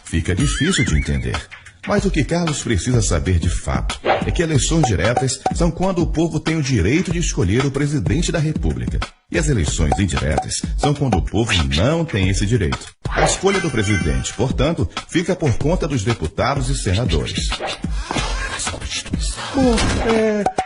fica difícil de entender. Mas o que Carlos precisa saber de fato é que eleições diretas são quando o povo tem o direito de escolher o presidente da República. E as eleições indiretas são quando o povo não tem esse direito. A escolha do presidente, portanto, fica por conta dos deputados e senadores.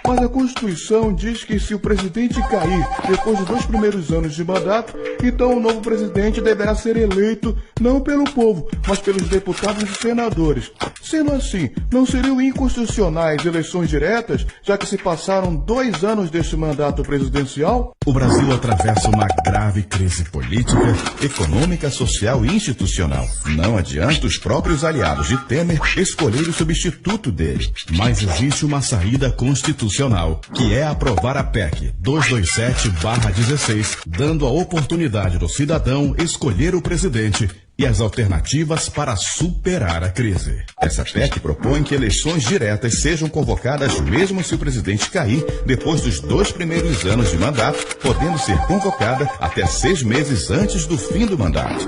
Mas a Constituição diz que se o presidente cair depois dos 2 primeiros anos de mandato, então o novo presidente deverá ser eleito não pelo povo, mas pelos deputados e senadores. Sendo assim, não seriam inconstitucionais eleições diretas, já que se passaram 2 anos deste mandato presidencial? O Brasil atravessa uma grave crise política, econômica, social e institucional. Não adianta os próprios aliados de Temer escolher o substituto dele. Mas existe uma saída constitucional, que é aprovar a PEC 227/16, dando a oportunidade do cidadão escolher o presidente e as alternativas para superar a crise. Essa PEC propõe que eleições diretas sejam convocadas mesmo se o presidente cair depois dos 2 primeiros anos de mandato, podendo ser convocada até 6 meses antes do fim do mandato.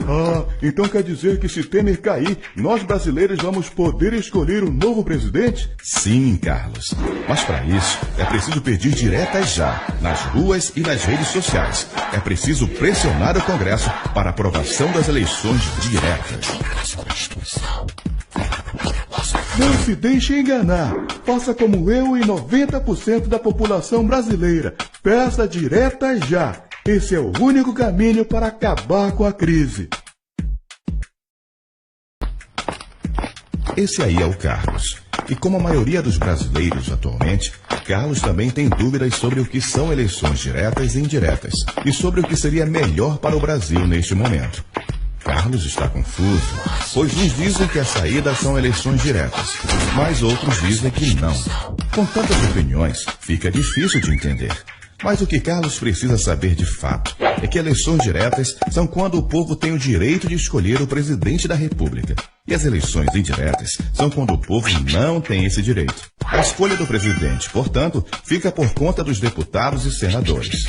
Então quer dizer que se Temer cair, nós brasileiros vamos poder escolher um novo presidente? Sim, Carlos. Mas para isso, é preciso pedir diretas já, nas ruas e nas redes sociais. É preciso pressionar o Congresso para aprovação das eleições diretas. Não se deixe enganar. Faça como eu e 90% da população brasileira. Peça direta já. Esse é o único caminho para acabar com a crise. Esse aí é o Carlos. E como a maioria dos brasileiros atualmente, Carlos também tem dúvidas sobre o que são eleições diretas e indiretas e sobre o que seria melhor para o Brasil neste momento. Carlos está confuso, pois uns dizem que a saída são eleições diretas, mas outros dizem que não. Com tantas opiniões, fica difícil de entender. Mas o que Carlos precisa saber de fato é que eleições diretas são quando o povo tem o direito de escolher o presidente da República. E as eleições indiretas são quando o povo não tem esse direito. A escolha do presidente, portanto, fica por conta dos deputados e senadores.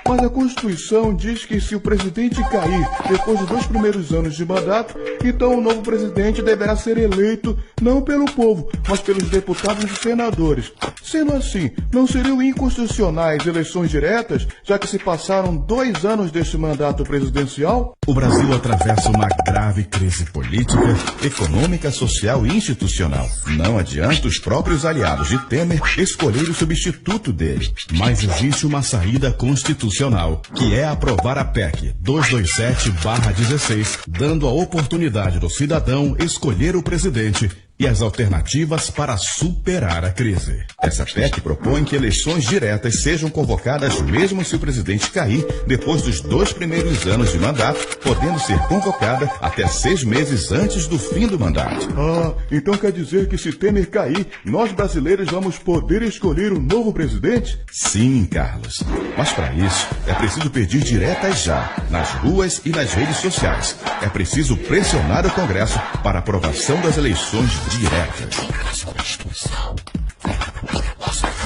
Mas a Constituição diz que se o presidente cair depois dos 2 primeiros anos de mandato, então o novo presidente deverá ser eleito não pelo povo, mas pelos deputados e senadores. Sendo assim, não seriam inconstitucionais eleições diretas, já que se passaram 2 anos deste mandato presidencial? O Brasil atravessa uma grave crise política, econômica, social e institucional. Não adianta os próprios aliados de Temer escolher o substituto dele. Mas existe uma saída constitucional, que é aprovar a PEC 227/16, dando a oportunidade do cidadão escolher o presidente e as alternativas para superar a crise. Essa PEC propõe que eleições diretas sejam convocadas mesmo se o presidente cair depois dos 2 primeiros anos de mandato, podendo ser convocada até 6 meses antes do fim do mandato. Então quer dizer que se Temer cair, nós brasileiros vamos poder escolher um novo presidente? Sim, Carlos. Mas para isso, é preciso pedir diretas já, nas ruas e nas redes sociais. É preciso pressionar o Congresso para aprovação das eleições diretas.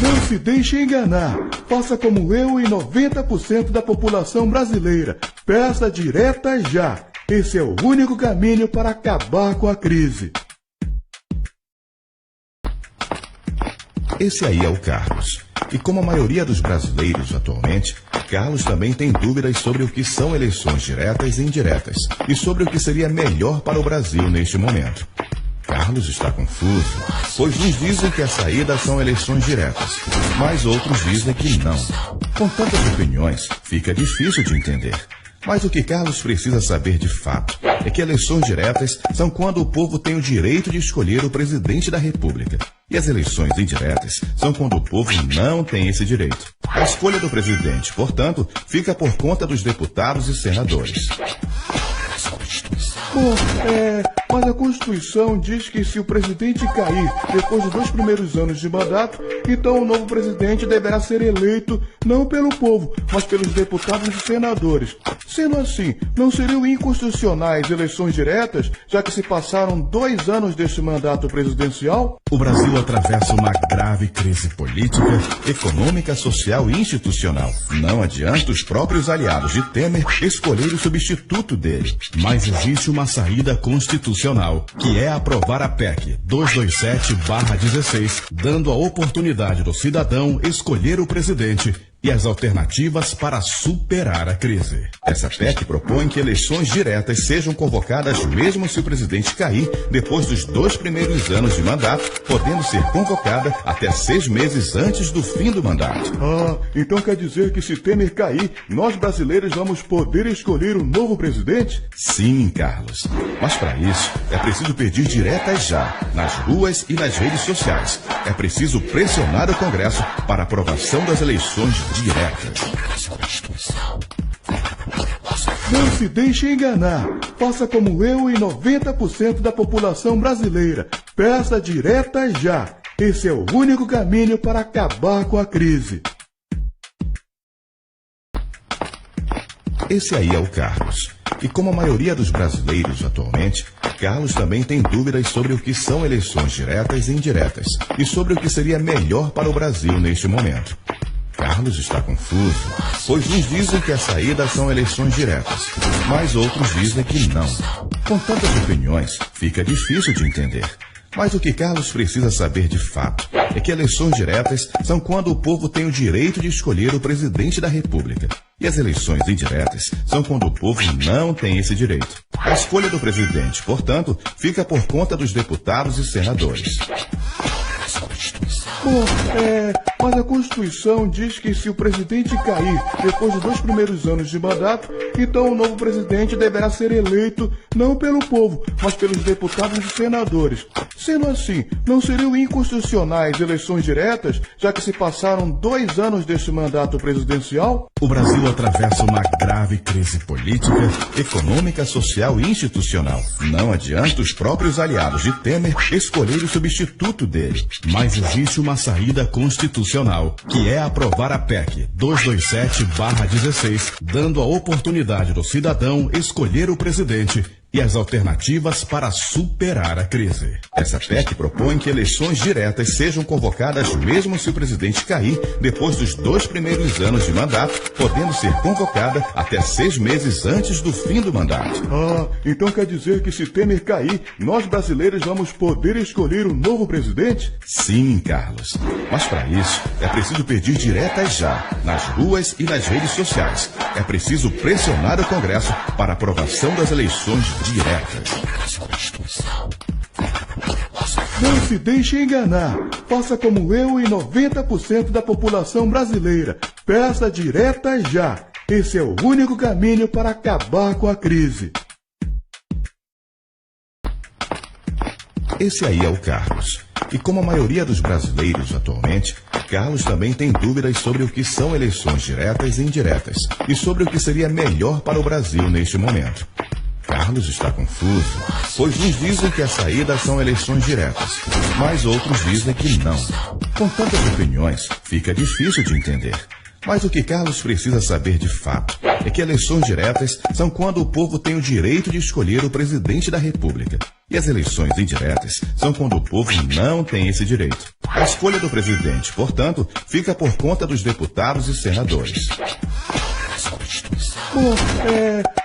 Não se deixe enganar. Faça como eu e 90% da população brasileira. Peça direta já. Esse é o único caminho para acabar com a crise. Esse aí é o Carlos. E como a maioria dos brasileiros atualmente, Carlos também tem dúvidas sobre o que são eleições diretas e indiretas e sobre o que seria melhor para o Brasil neste momento. Carlos está confuso, pois uns dizem que a saída são eleições diretas, mas outros dizem que não. Com tantas opiniões, fica difícil de entender. Mas o que Carlos precisa saber de fato é que eleições diretas são quando o povo tem o direito de escolher o presidente da República. E as eleições indiretas são quando o povo não tem esse direito. A escolha do presidente, portanto, fica por conta dos deputados e senadores. Mas a Constituição diz que se o presidente cair depois dos 2 primeiros anos de mandato, então o novo presidente deverá ser eleito não pelo povo, mas pelos deputados e senadores. Sendo assim, não seriam inconstitucionais eleições diretas, já que se passaram 2 anos deste mandato presidencial? O Brasil atravessa uma grave crise política, econômica, social e institucional. Não adianta os próprios aliados de Temer escolher o substituto dele. Mas existe uma saída constitucional, que é aprovar a PEC 227/16, dando a oportunidade do cidadão escolher o presidente e as alternativas para superar a crise. Essa PEC propõe que eleições diretas sejam convocadas mesmo se o presidente cair depois dos 2 primeiros anos de mandato, podendo ser convocada até 6 meses antes do fim do mandato. Então quer dizer que se Temer cair, nós brasileiros vamos poder escolher um novo presidente? Sim, Carlos. Mas para isso, é preciso pedir diretas já, nas ruas e nas redes sociais. É preciso pressionar o Congresso para a aprovação das eleições diretas. Não se deixe enganar. Faça como eu e 90% da população brasileira. Peça direta já. Esse é o único caminho para acabar com a crise. Esse aí é o Carlos. E como a maioria dos brasileiros atualmente, Carlos também tem dúvidas sobre o que são eleições diretas e indiretas e sobre o que seria melhor para o Brasil neste momento. Carlos está confuso, pois uns dizem que a saída são eleições diretas, mas outros dizem que não. Com tantas opiniões, fica difícil de entender. Mas o que Carlos precisa saber de fato é que eleições diretas são quando o povo tem o direito de escolher o presidente da República. E as eleições indiretas são quando o povo não tem esse direito. A escolha do presidente, portanto, fica por conta dos deputados e senadores. Mas a Constituição diz que se o presidente cair depois dos 2 primeiros anos de mandato, então o novo presidente deverá ser eleito não pelo povo, mas pelos deputados e senadores. Sendo assim, não seriam inconstitucionais eleições diretas, já que se passaram 2 anos deste mandato presidencial? O Brasil atravessa uma grave crise política, econômica, social e institucional. Não adianta os próprios aliados de Temer escolher o substituto dele. Mas existe uma saída constitucional, que é aprovar a PEC 227/16, dando a oportunidade do cidadão escolher o presidente e as alternativas para superar a crise. Essa PEC propõe que eleições diretas sejam convocadas mesmo se o presidente cair depois dos 2 primeiros anos de mandato, podendo ser convocada até 6 meses antes do fim do mandato. Então quer dizer que se Temer cair, nós brasileiros vamos poder escolher um novo presidente? Sim, Carlos. Mas para isso, é preciso pedir diretas já, nas ruas e nas redes sociais. É preciso pressionar o Congresso para a aprovação das eleições diretas. Não se deixe enganar. Faça como eu e 90% da população brasileira. Peça direta já. Esse é o único caminho para acabar com a crise. Esse aí é o Carlos. E como a maioria dos brasileiros atualmente, Carlos também tem dúvidas sobre o que são eleições diretas e indiretas e sobre o que seria melhor para o Brasil neste momento. Carlos está confuso, pois uns dizem que a saída são eleições diretas, mas outros dizem que não. Com tantas opiniões, fica difícil de entender. Mas o que Carlos precisa saber de fato é que eleições diretas são quando o povo tem o direito de escolher o presidente da República. E as eleições indiretas são quando o povo não tem esse direito. A escolha do presidente, portanto, fica por conta dos deputados e senadores.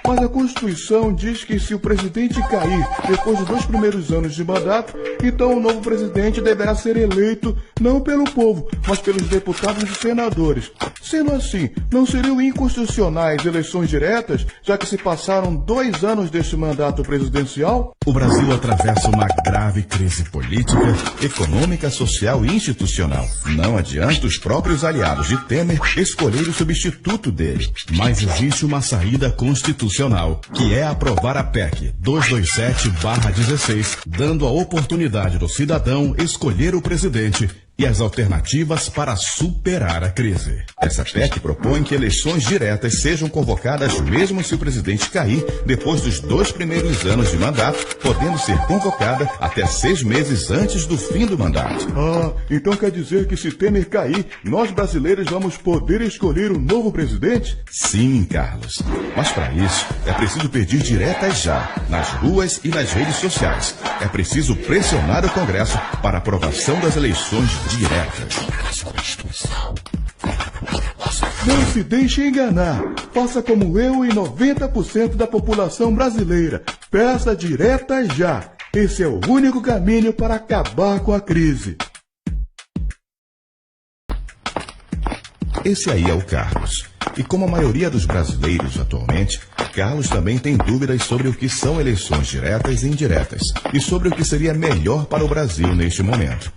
Mas a Constituição diz que se o presidente cair depois dos 2 primeiros anos de mandato, então o novo presidente deverá ser eleito não pelo povo, mas pelos deputados e senadores. Sendo assim, não seriam inconstitucionais eleições diretas, já que se passaram 2 anos deste mandato presidencial? O Brasil atravessa uma grave crise política, econômica, social e institucional. Não adianta os próprios aliados de Temer escolher o substituto dele. Mas existe uma saída constitucional, que é aprovar a PEC 227/16, dando a oportunidade do cidadão escolher o presidente e as alternativas para superar a crise. Essa PEC propõe que eleições diretas sejam convocadas mesmo se o presidente cair depois dos 2 primeiros anos de mandato, podendo ser convocada até 6 meses antes do fim do mandato. Então quer dizer que se Temer cair, nós brasileiros vamos poder escolher um novo presidente? Sim, Carlos. Mas para isso, é preciso pedir diretas já, nas ruas e nas redes sociais. É preciso pressionar o Congresso para aprovação das eleições diretas. Não se deixe enganar. Faça como eu e 90% da população brasileira. Peça diretas já. Esse é o único caminho para acabar com a crise. Esse aí é o Carlos. E como a maioria dos brasileiros atualmente, Carlos também tem dúvidas sobre o que são eleições diretas e indiretas e sobre o que seria melhor para o Brasil neste momento.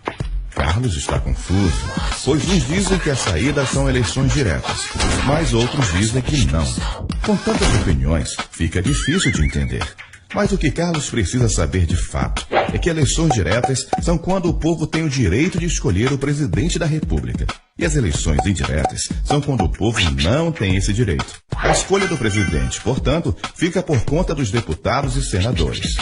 Carlos está confuso, pois uns dizem que a saída são eleições diretas, mas outros dizem que não. Com tantas opiniões, fica difícil de entender. Mas o que Carlos precisa saber de fato é que eleições diretas são quando o povo tem o direito de escolher o presidente da República. E as eleições indiretas são quando o povo não tem esse direito. A escolha do presidente, portanto, fica por conta dos deputados e senadores.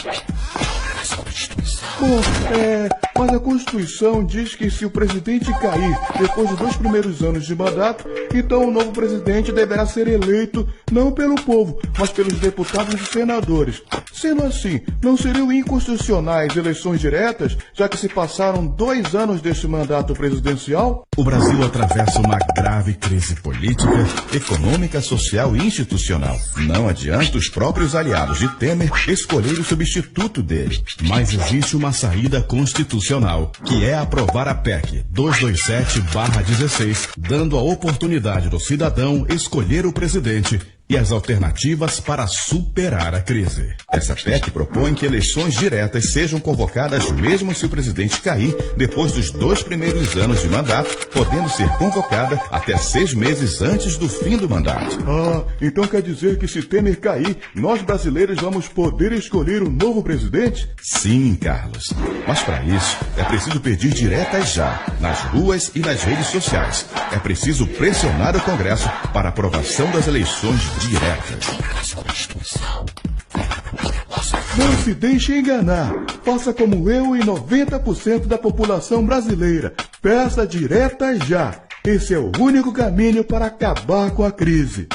Mas a Constituição diz que se o presidente cair depois dos 2 primeiros anos de mandato, então o novo presidente deverá ser eleito não pelo povo, mas pelos deputados e senadores. Sendo assim, não seriam inconstitucionais eleições diretas, já que se passaram 2 anos deste mandato presidencial? O Brasil atravessa uma grave crise política, econômica, social e institucional. Não adianta os próprios aliados de Temer escolher o substituto dele. Mas existe uma saída constitucional, que é aprovar a PEC 227/16, dando a oportunidade do cidadão escolher o presidente e as alternativas para superar a crise. Essa PEC propõe que eleições diretas sejam convocadas mesmo se o presidente cair depois dos 2 primeiros anos de mandato, podendo ser convocada até 6 meses antes do fim do mandato. Então quer dizer que se Temer cair, nós brasileiros vamos poder escolher um novo presidente? Sim, Carlos. Mas para isso, é preciso pedir diretas já, nas ruas e nas redes sociais. É preciso pressionar o Congresso para aprovação das eleições diretas. Não se deixe enganar. Faça como eu e 90% da população brasileira. Peça diretas já. Esse é o único caminho para acabar com a crise.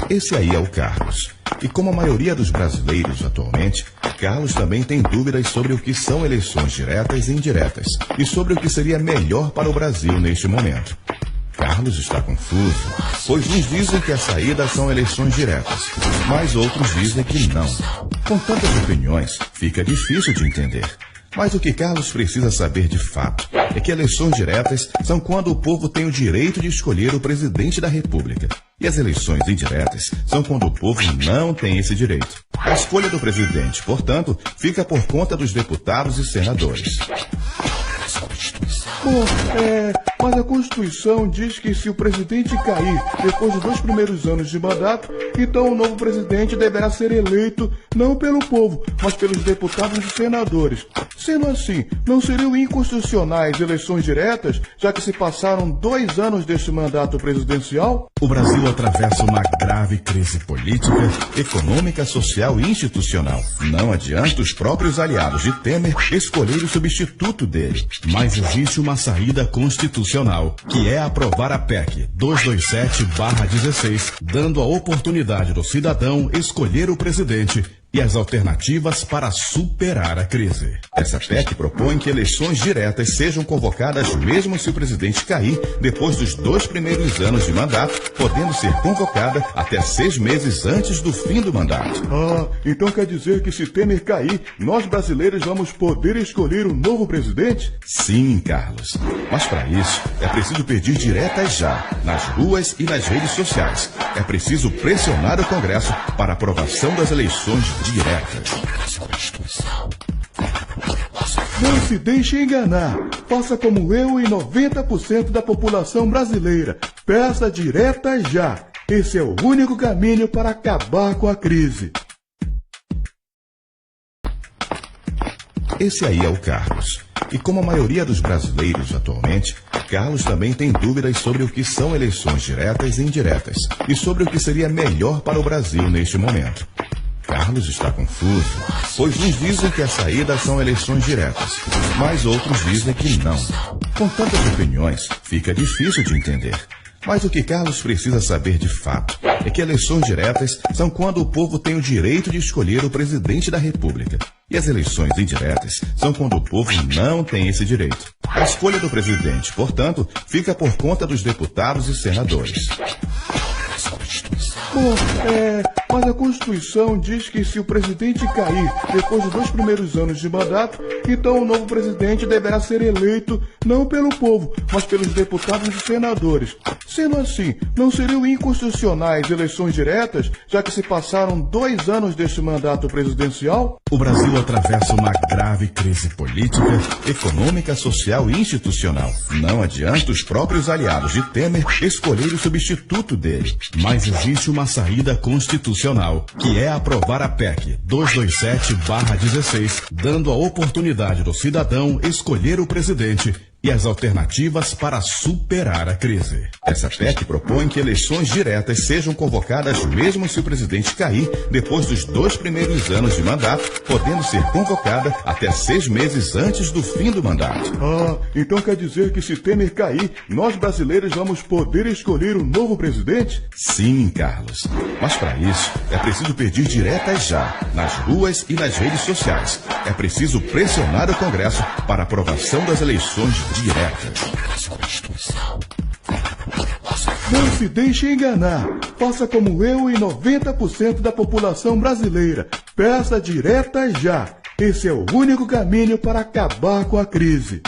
Esse aí é o Carlos. E como a maioria dos brasileiros atualmente, Carlos também tem dúvidas sobre o que são eleições diretas e indiretas e sobre o que seria melhor para o Brasil neste momento. Carlos está confuso, pois uns dizem que a saída são eleições diretas, mas outros dizem que não. Com tantas opiniões, fica difícil de entender. Mas o que Carlos precisa saber de fato é que eleições diretas são quando o povo tem o direito de escolher o presidente da República. E as eleições indiretas são quando o povo não tem esse direito. A escolha do presidente, portanto, fica por conta dos deputados e senadores. Mas a Constituição diz que se o presidente cair depois dos 2 primeiros anos de mandato, então o novo presidente deverá ser eleito não pelo povo, mas pelos deputados e senadores. Sendo assim, não seriam inconstitucionais eleições diretas, já que se passaram 2 anos deste mandato presidencial? O Brasil atravessa uma grave crise política, econômica, social e institucional. Não adianta os próprios aliados de Temer escolher o substituto dele. Mas existe uma saída constitucional, que é aprovar a PEC 227/16, dando a oportunidade do cidadão escolher o presidente e as alternativas para superar a crise. Essa PEC propõe que eleições diretas sejam convocadas mesmo se o presidente cair depois dos 2 primeiros anos de mandato, podendo ser convocada até 6 meses antes do fim do mandato. Então quer dizer que se Temer cair, nós brasileiros vamos poder escolher um novo presidente? Sim, Carlos. Mas para isso, é preciso pedir diretas já, nas ruas e nas redes sociais. É preciso pressionar o Congresso para aprovação das eleições diretas. Não se deixe enganar. Faça como eu e 90% da população brasileira. Peça diretas já. Esse é o único caminho para acabar com a crise. Esse aí é o Carlos. E como a maioria dos brasileiros atualmente, Carlos também tem dúvidas sobre o que são eleições diretas e indiretas e sobre o que seria melhor para o Brasil neste momento. Carlos está confuso, pois uns dizem que a saída são eleições diretas, mas outros dizem que não. Com tantas opiniões, fica difícil de entender. Mas o que Carlos precisa saber de fato é que eleições diretas são quando o povo tem o direito de escolher o presidente da República. E as eleições indiretas são quando o povo não tem esse direito. A escolha do presidente, portanto, fica por conta dos deputados e senadores. Bom, mas a Constituição diz que se o presidente cair depois dos 2 primeiros anos de mandato, então o novo presidente deverá ser eleito não pelo povo, mas pelos deputados e senadores. Sendo assim, não seriam inconstitucionais eleições diretas, já que se passaram 2 anos deste mandato presidencial? O Brasil atravessa uma grave crise política, econômica, social e institucional. Não adianta os próprios aliados de Temer escolher o substituto dele. Mas existe uma saída constitucional, que é aprovar a PEC 227/16, dando a oportunidade do cidadão escolher o presidente e as alternativas para superar a crise. Essa PEC propõe que eleições diretas sejam convocadas mesmo se o presidente cair depois dos 2 primeiros anos de mandato, podendo ser convocada até 6 meses antes do fim do mandato. Então quer dizer que se Temer cair, nós brasileiros vamos poder escolher um novo presidente? Sim, Carlos. Mas para isso, é preciso pedir diretas já, nas ruas e nas redes sociais. É preciso pressionar o Congresso para a aprovação das eleições diretas. Não se deixe enganar. Faça como eu e 90% da população brasileira. Peça direta já. Esse é o único caminho para acabar com a crise.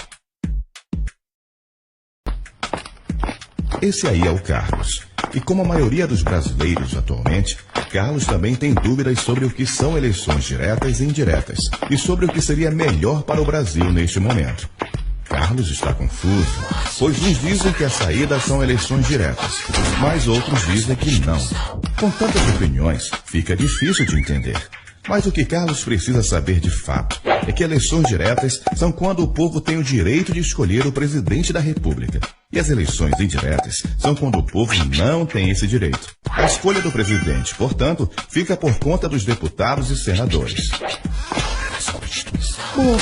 Esse aí é o Carlos. E como a maioria dos brasileiros atualmente, Carlos também tem dúvidas sobre o que são eleições diretas e indiretas e sobre o que seria melhor para o Brasil neste momento. Carlos está confuso, pois uns dizem que a saída são eleições diretas, mas outros dizem que não. Com tantas opiniões, fica difícil de entender. Mas o que Carlos precisa saber de fato é que eleições diretas são quando o povo tem o direito de escolher o presidente da República. E as eleições indiretas são quando o povo não tem esse direito. A escolha do presidente, portanto, fica por conta dos deputados e senadores. Bom,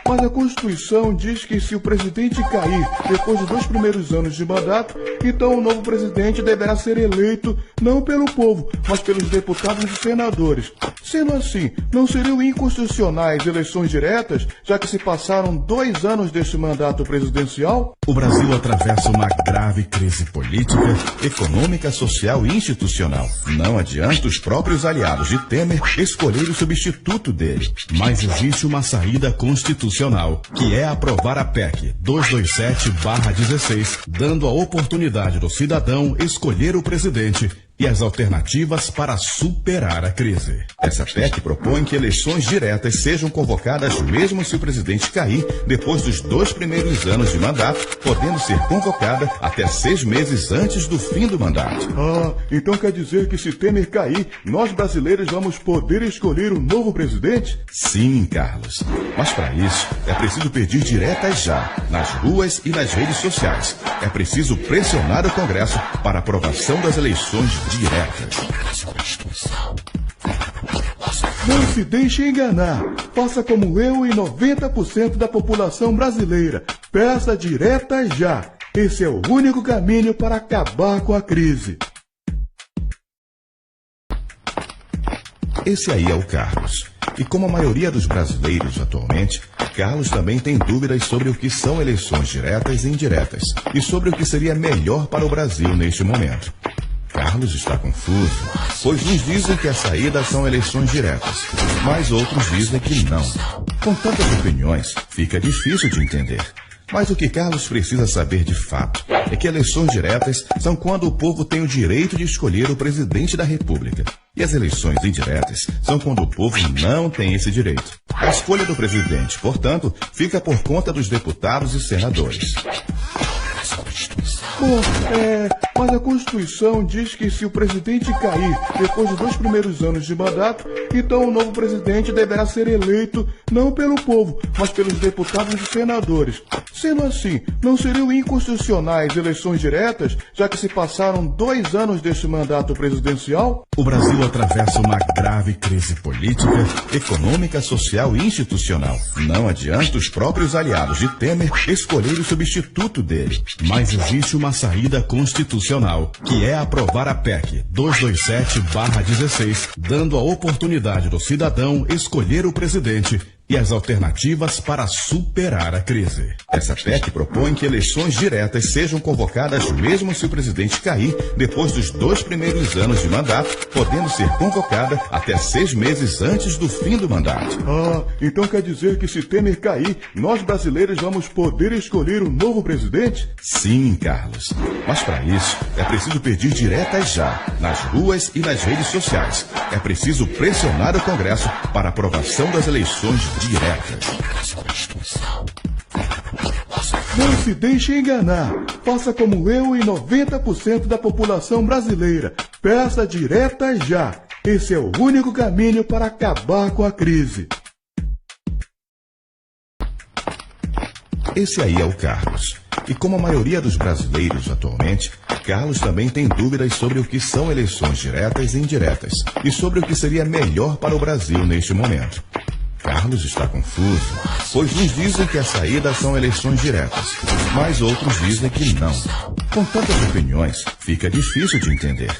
mas a Constituição diz que se o presidente cair depois dos 2 primeiros anos de mandato, então o novo presidente deverá ser eleito não pelo povo, mas pelos deputados e senadores. Sendo assim, não seriam inconstitucionais eleições diretas, já que se passaram 2 anos deste mandato presidencial? O Brasil atravessa uma grave crise política, econômica, social e institucional. Não adianta os próprios aliados de Temer escolher o substituto dele. Mas existe uma saída constitucional, que é aprovar a PEC 227/16, dando a oportunidade do cidadão escolher o presidente e as alternativas para superar a crise. Essa PEC propõe que eleições diretas sejam convocadas mesmo se o presidente cair depois dos 2 primeiros anos de mandato, podendo ser convocada até 6 meses antes do fim do mandato. Então quer dizer que se Temer cair, nós brasileiros vamos poder escolher um novo presidente? Sim, Carlos. Mas para isso, é preciso pedir diretas já, nas ruas e nas redes sociais. É preciso pressionar o Congresso para a aprovação das eleições diretas. Não se deixe enganar. Faça como eu e 90% da população brasileira. Peça direta já. Esse é o único caminho para acabar com a crise. Esse aí é o Carlos. E como a maioria dos brasileiros atualmente, Carlos também tem dúvidas sobre o que são eleições diretas e indiretas e sobre o que seria melhor para o Brasil neste momento. Carlos está confuso, pois uns dizem que a saída são eleições diretas, mas outros dizem que não. Com tantas opiniões, fica difícil de entender. Mas o que Carlos precisa saber de fato é que eleições diretas são quando o povo tem o direito de escolher o presidente da República. E as eleições indiretas são quando o povo não tem esse direito. A escolha do presidente, portanto, fica por conta dos deputados e senadores. Mas a Constituição diz que se o presidente cair depois dos 2 primeiros anos de mandato, então o novo presidente deverá ser eleito não pelo povo, mas pelos deputados e senadores. Sendo assim, não seriam inconstitucionais eleições diretas, já que se passaram 2 anos deste mandato presidencial? O Brasil atravessa uma grave crise política, econômica, social e institucional. Não adianta os próprios aliados de Temer escolher o substituto dele. Mas existe uma saída constitucional, que é aprovar a PEC 227/16, dando a oportunidade do cidadão escolher o presidente e as alternativas para superar a crise. Essa PEC propõe que eleições diretas sejam convocadas mesmo se o presidente cair depois dos 2 primeiros anos de mandato, podendo ser convocada até 6 meses antes do fim do mandato. Então quer dizer que se Temer cair, nós brasileiros vamos poder escolher um novo presidente? Sim, Carlos. Mas para isso, é preciso pedir diretas já, nas ruas e nas redes sociais. É preciso pressionar o Congresso para a aprovação das eleições diretas. Não se deixe enganar. Faça como eu e 90% da população brasileira. Peça direta já. Esse é o único caminho para acabar com a crise. Esse aí é o Carlos. E como a maioria dos brasileiros atualmente, Carlos também tem dúvidas sobre o que são eleições diretas e indiretas e sobre o que seria melhor para o Brasil neste momento. Carlos está confuso, pois uns dizem que a saída são eleições diretas, mas outros dizem que não. Com tantas opiniões, fica difícil de entender.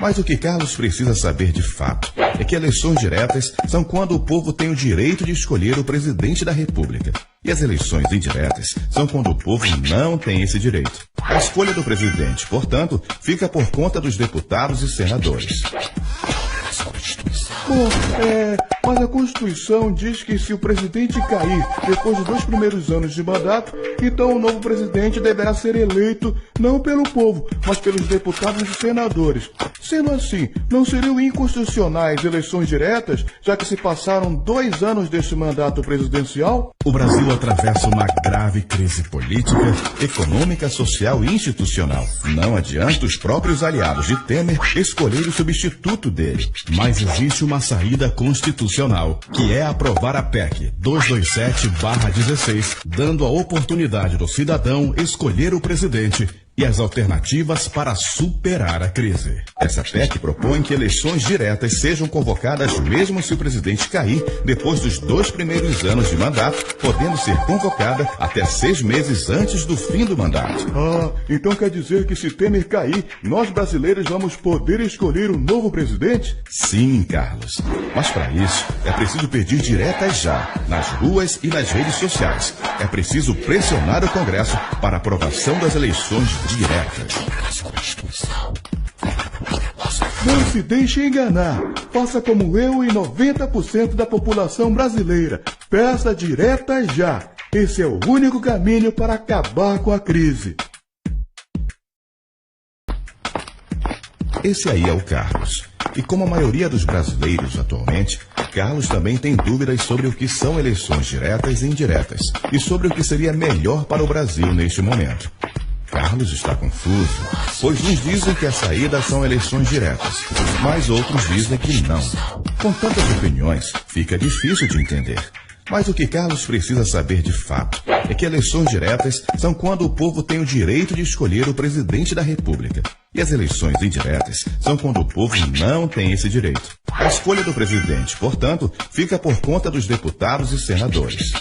Mas o que Carlos precisa saber de fato é que eleições diretas são quando o povo tem o direito de escolher o presidente da República. E as eleições indiretas são quando o povo não tem esse direito. A escolha do presidente, portanto, fica por conta dos deputados e senadores. Mas a Constituição diz que se o presidente cair depois dos 2 primeiros anos de mandato, então o novo presidente deverá ser eleito não pelo povo, mas pelos deputados e senadores. Sendo assim, não seriam inconstitucionais eleições diretas, já que se passaram 2 anos deste mandato presidencial? O Brasil atravessa uma grave crise política, econômica, social e institucional. Não adianta os próprios aliados de Temer escolher o substituto dele. Mas existe uma saída constitucional, que é aprovar a PEC 227/16, dando a oportunidade do cidadão escolher o presidente e as alternativas para superar a crise. Essa PEC propõe que eleições diretas sejam convocadas mesmo se o presidente cair depois dos 2 primeiros anos de mandato, podendo ser convocada até 6 meses antes do fim do mandato. Então quer dizer que se Temer cair, nós brasileiros vamos poder escolher um novo presidente? Sim, Carlos. Mas para isso, é preciso pedir diretas já, nas ruas e nas redes sociais. É preciso pressionar o Congresso para a aprovação das eleições diretas. Não se deixe enganar. Faça como eu e 90% da população brasileira. Peça direta já. Esse é o único caminho para acabar com a crise. Esse aí é o Carlos. E como a maioria dos brasileiros atualmente, Carlos também tem dúvidas sobre o que são eleições diretas e indiretas e sobre o que seria melhor para o Brasil neste momento. Carlos está confuso, pois uns dizem que a saída são eleições diretas, mas outros dizem que não. Com tantas opiniões, fica difícil de entender. Mas o que Carlos precisa saber de fato é que eleições diretas são quando o povo tem o direito de escolher o presidente da República. E as eleições indiretas são quando o povo não tem esse direito. A escolha do presidente, portanto, fica por conta dos deputados e senadores.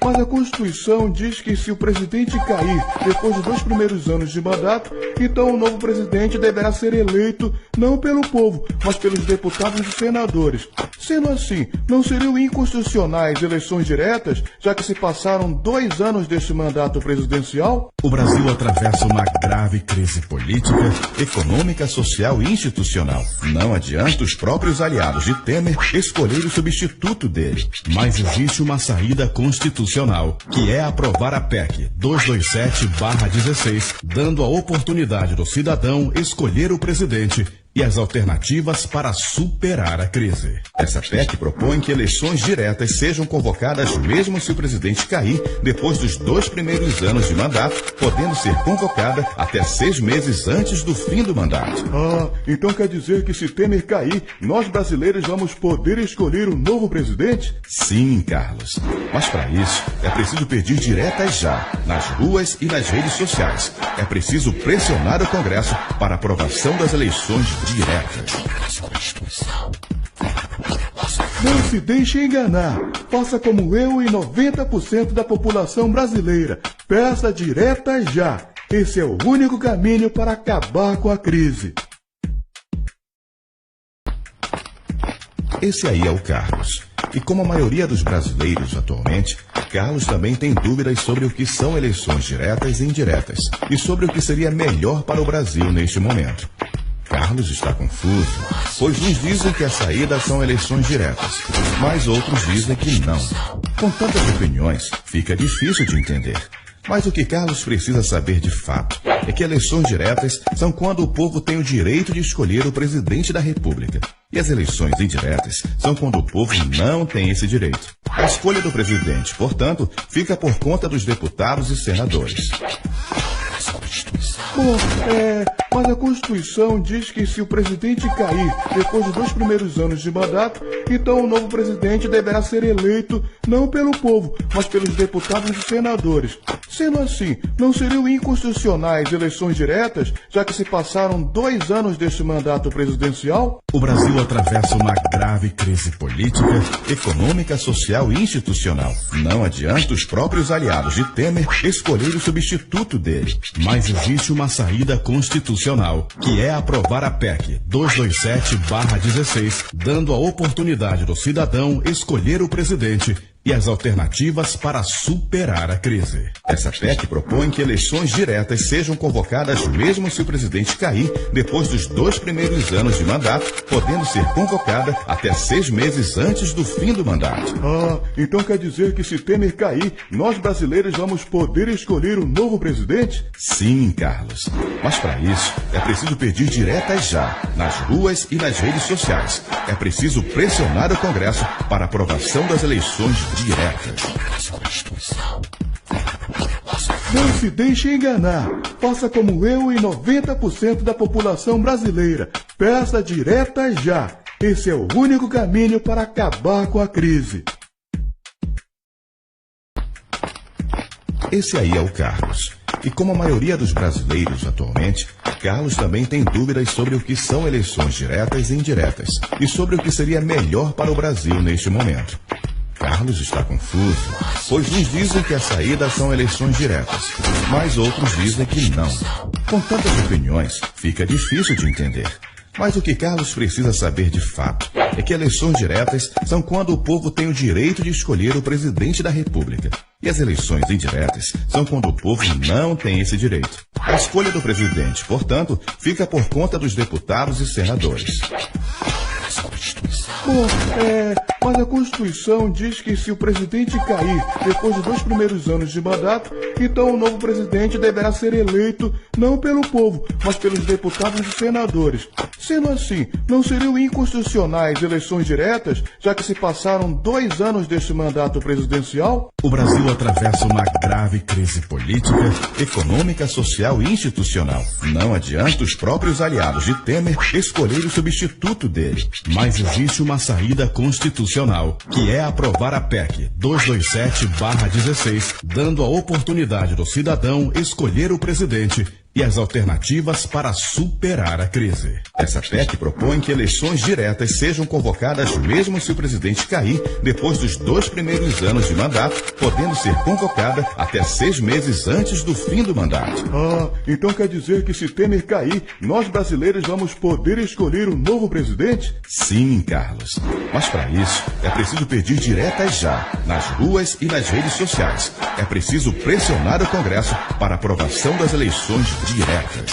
Mas a Constituição diz que se o presidente cair depois dos 2 primeiros anos de mandato, então o novo presidente deverá ser eleito não pelo povo, mas pelos deputados e senadores. Sendo assim, não seriam inconstitucionais eleições diretas, já que se passaram 2 anos deste mandato presidencial? O Brasil atravessa uma grave crise política, econômica, social e institucional. Não adianta os próprios aliados de Temer escolher o substituto dele. Mas existe uma saída constitucional, que é aprovar a PEC 227/16, dando a oportunidade do cidadão escolher o presidente e as alternativas para superar a crise. Essa PEC propõe que eleições diretas sejam convocadas mesmo se o presidente cair depois dos 2 primeiros anos de mandato, podendo ser convocada até 6 meses antes do fim do mandato. Então quer dizer que se Temer cair, nós brasileiros vamos poder escolher um novo presidente? Sim, Carlos. Mas para isso, é preciso pedir diretas já, nas ruas e nas redes sociais. É preciso pressionar o Congresso para a aprovação das eleições diretas. Não se deixe enganar. Faça como eu e 90% da população brasileira. Peça diretas já. Esse é o único caminho para acabar com a crise. Esse aí é o Carlos. E como a maioria dos brasileiros atualmente, Carlos também tem dúvidas sobre o que são eleições diretas e indiretas e sobre o que seria melhor para o Brasil neste momento. Carlos está confuso, pois uns dizem que a saída são eleições diretas, mas outros dizem que não. Com tantas opiniões, fica difícil de entender. Mas o que Carlos precisa saber de fato é que eleições diretas são quando o povo tem o direito de escolher o presidente da República. E as eleições indiretas são quando o povo não tem esse direito. A escolha do presidente, portanto, fica por conta dos deputados e senadores. Mas a Constituição diz que se o presidente cair depois dos 2 primeiros anos de mandato, então o novo presidente deverá ser eleito não pelo povo, mas pelos deputados e senadores. Sendo assim, não seriam inconstitucionais eleições diretas, já que se passaram 2 anos deste mandato presidencial? O Brasil atravessa uma grave crise política, econômica, social e institucional. Não adianta os próprios aliados de Temer escolher o substituto dele. Mas existe uma saída constitucional, que é aprovar a PEC 227/16, dando a oportunidade do cidadão escolher o presidente e as alternativas para superar a crise. Essa PEC propõe que eleições diretas sejam convocadas mesmo se o presidente cair depois dos 2 primeiros anos de mandato, podendo ser convocada até 6 meses antes do fim do mandato. Então quer dizer que se Temer cair, nós brasileiros vamos poder escolher um novo presidente? Sim, Carlos. Mas para isso, é preciso pedir diretas já, nas ruas e nas redes sociais. É preciso pressionar o Congresso para a aprovação das eleições diretas. Não se deixe enganar. Faça como eu e 90% da população brasileira. Peça diretas já. Esse é o único caminho para acabar com a crise. Esse aí é o Carlos. E como a maioria dos brasileiros atualmente, Carlos também tem dúvidas sobre o que são eleições diretas e indiretas e sobre o que seria melhor para o Brasil neste momento. Carlos está confuso, pois uns dizem que a saída são eleições diretas, mas outros dizem que não. Com tantas opiniões, fica difícil de entender. Mas o que Carlos precisa saber de fato é que eleições diretas são quando o povo tem o direito de escolher o presidente da República. E as eleições indiretas são quando o povo não tem esse direito. A escolha do presidente, portanto, fica por conta dos deputados e senadores. Mas a Constituição diz que se o presidente cair depois dos 2 primeiros anos de mandato, então o novo presidente deverá ser eleito não pelo povo, mas pelos deputados e senadores. Sendo assim, não seriam inconstitucionais eleições diretas, já que se passaram 2 anos deste mandato presidencial? O Brasil atravessa uma grave crise política, econômica, social e institucional. Não adianta os próprios aliados de Temer escolher o substituto dele. Mas existe uma saída constitucional, que é aprovar a PEC 227/16, dando a oportunidade do cidadão escolher o presidente e as alternativas para superar a crise. Essa PEC propõe que eleições diretas sejam convocadas mesmo se o presidente cair depois dos 2 primeiros anos de mandato, podendo ser convocada até 6 meses antes do fim do mandato. Então quer dizer que se Temer cair, nós brasileiros vamos poder escolher um novo presidente? Sim, Carlos. Mas para isso, é preciso pedir diretas já, nas ruas e nas redes sociais. É preciso pressionar o Congresso para a aprovação das eleições diretas.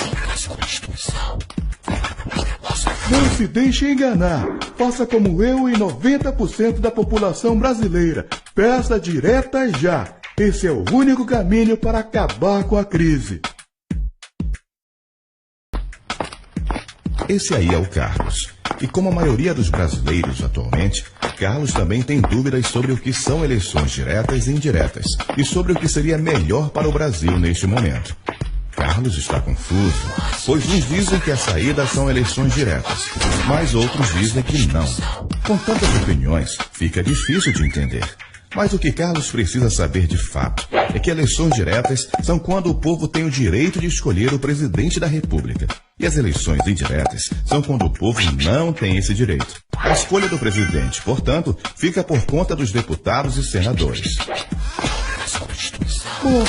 Não se deixe enganar. Faça como eu e 90% da população brasileira. Peça diretas já. Esse é o único caminho para acabar com a crise. Esse aí é o Carlos. E como a maioria dos brasileiros atualmente, Carlos também tem dúvidas sobre o que são eleições diretas e indiretas e sobre o que seria melhor para o Brasil neste momento. Carlos está confuso, pois uns dizem que a saída são eleições diretas, mas outros dizem que não. Com tantas opiniões, fica difícil de entender. Mas o que Carlos precisa saber de fato é que eleições diretas são quando o povo tem o direito de escolher o presidente da República. E as eleições indiretas são quando o povo não tem esse direito. A escolha do presidente, portanto, fica por conta dos deputados e senadores. Bom,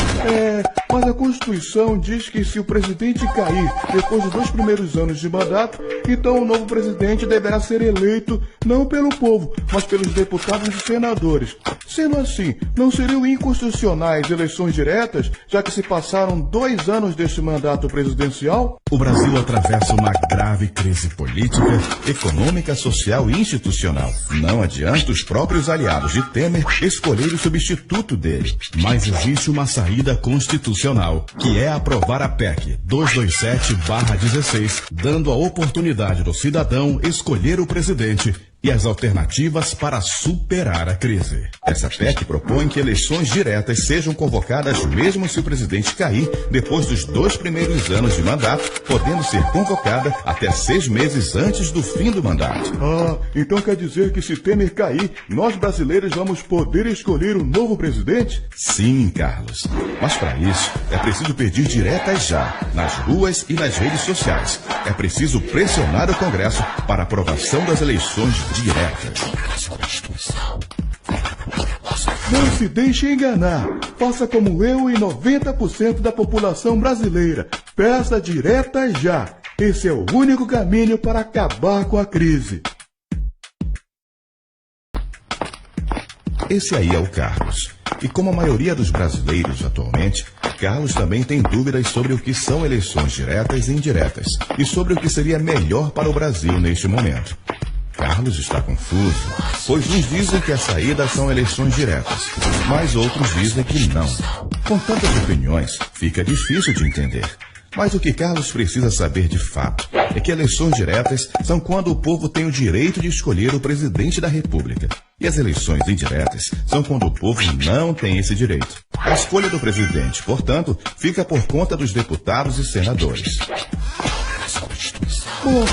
mas a Constituição diz que se o presidente cair depois dos 2 primeiros anos de mandato, então o novo presidente deverá ser eleito não pelo povo, mas pelos deputados e senadores. Sendo assim, não seriam inconstitucionais eleições diretas, já que se passaram 2 anos deste mandato presidencial? O Brasil atravessa uma grave crise política, econômica, social e institucional. Não adianta os próprios aliados de Temer escolher o substituto dele. Mas existe uma saída constitucional, que é aprovar a PEC 227/16, dando a oportunidade do cidadão escolher o presidente e as alternativas para superar a crise. Essa PEC propõe que eleições diretas sejam convocadas mesmo se o presidente cair depois dos 2 primeiros anos de mandato, podendo ser convocada até 6 meses antes do fim do mandato. Então quer dizer que se Temer cair, nós brasileiros vamos poder escolher um novo presidente? Sim, Carlos. Mas para isso, é preciso pedir diretas já, nas ruas e nas redes sociais. É preciso pressionar o Congresso para a aprovação das eleições diretas. Não se deixe enganar. Faça como eu e 90% da população brasileira. Peça direta já. Esse é o único caminho para acabar com a crise. Esse aí é o Carlos. E como a maioria dos brasileiros atualmente, Carlos também tem dúvidas sobre o que são eleições diretas e indiretas e sobre o que seria melhor para o Brasil neste momento. Carlos está confuso, pois uns dizem que a saída são eleições diretas, mas outros dizem que não. Com tantas opiniões, fica difícil de entender. Mas o que Carlos precisa saber de fato é que eleições diretas são quando o povo tem o direito de escolher o presidente da República. E as eleições indiretas são quando o povo não tem esse direito. A escolha do presidente, portanto, fica por conta dos deputados e senadores. Bom,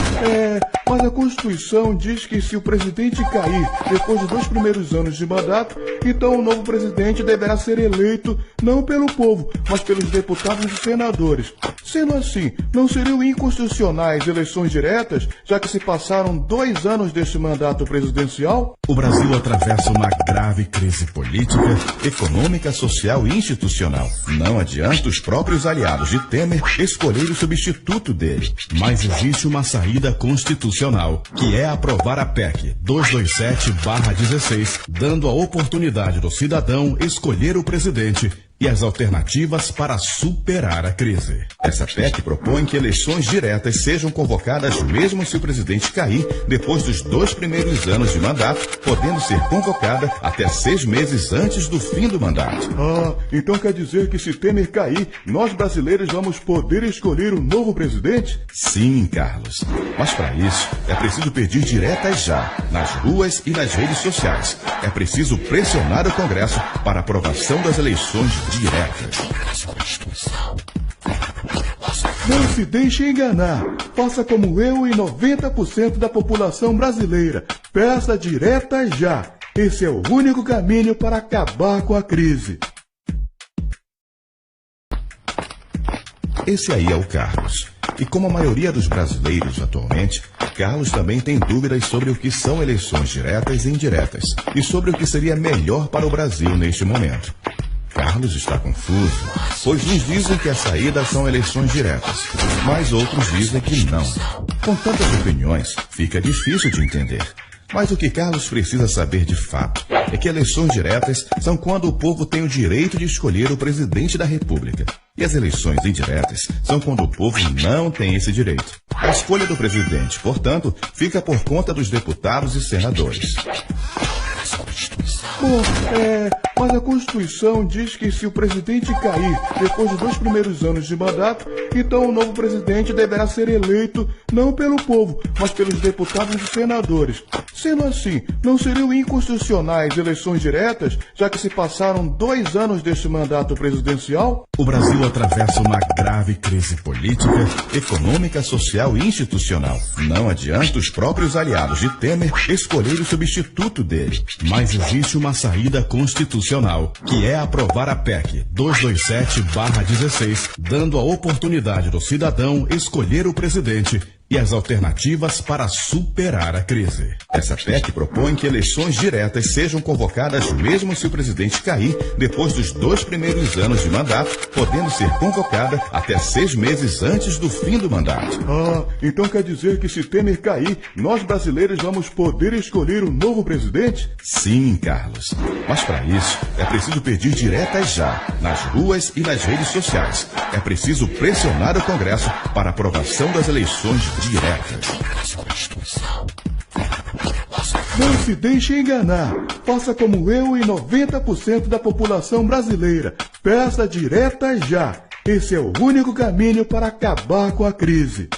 mas a Constituição diz que se o presidente cair depois dos 2 primeiros anos de mandato, então o novo presidente deverá ser eleito não pelo povo, mas pelos deputados e senadores. Sendo assim, não seriam inconstitucionais eleições diretas, já que se passaram 2 anos deste mandato presidencial? O Brasil atravessa uma grave crise política, econômica, social e institucional. Não adianta os próprios aliados de Temer escolher o substituto dele. Mas existe uma saída constitucional, que é aprovar a PEC 227/16, dando a oportunidade do cidadão escolher o presidente e as alternativas para superar a crise. Essa PEC propõe que eleições diretas sejam convocadas mesmo se o presidente cair depois dos 2 primeiros anos de mandato, podendo ser convocada até 6 meses antes do fim do mandato. Então quer dizer que se Temer cair, nós brasileiros vamos poder escolher um novo presidente? Sim, Carlos. Mas para isso, é preciso pedir diretas já, nas ruas e nas redes sociais. É preciso pressionar o Congresso para a aprovação das eleições diretas. Não se deixe enganar. Faça como eu e 90% da população brasileira. Peça direta já. Esse é o único caminho para acabar com a crise. Esse aí é o Carlos. E como a maioria dos brasileiros atualmente, Carlos também tem dúvidas sobre o que são eleições diretas e indiretas e sobre o que seria melhor para o Brasil neste momento. Carlos está confuso, pois uns dizem que a saída são eleições diretas, mas outros dizem que não. Com tantas opiniões, fica difícil de entender. Mas o que Carlos precisa saber de fato é que eleições diretas são quando o povo tem o direito de escolher o presidente da República. E as eleições indiretas são quando o povo não tem esse direito. A escolha do presidente, portanto, fica por conta dos deputados e senadores. Bom, mas a Constituição diz que se o presidente cair depois dos 2 primeiros anos de mandato, então o novo presidente deverá ser eleito não pelo povo, mas pelos deputados e senadores. Sendo assim, não seriam inconstitucionais eleições diretas, já que se passaram 2 anos deste mandato presidencial? O Brasil atravessa uma grave crise política, econômica, social e institucional. Não adianta os próprios aliados de Temer escolher o substituto dele. Mas existe uma saída constitucional, que é aprovar a PEC 227/16, dando a oportunidade do cidadão escolher o presidente e as alternativas para superar a crise. Essa PEC propõe que eleições diretas sejam convocadas mesmo se o presidente cair depois dos 2 primeiros anos de mandato, podendo ser convocada até 6 meses antes do fim do mandato. Então quer dizer que se Temer cair, nós brasileiros vamos poder escolher um novo presidente? Sim, Carlos. Mas para isso, é preciso pedir diretas já, nas ruas e nas redes sociais. É preciso pressionar o Congresso para aprovação das eleições diretas. Não se deixe enganar. Faça como eu e 90% da população brasileira. Peça direta já. Esse é o único caminho para acabar com a crise.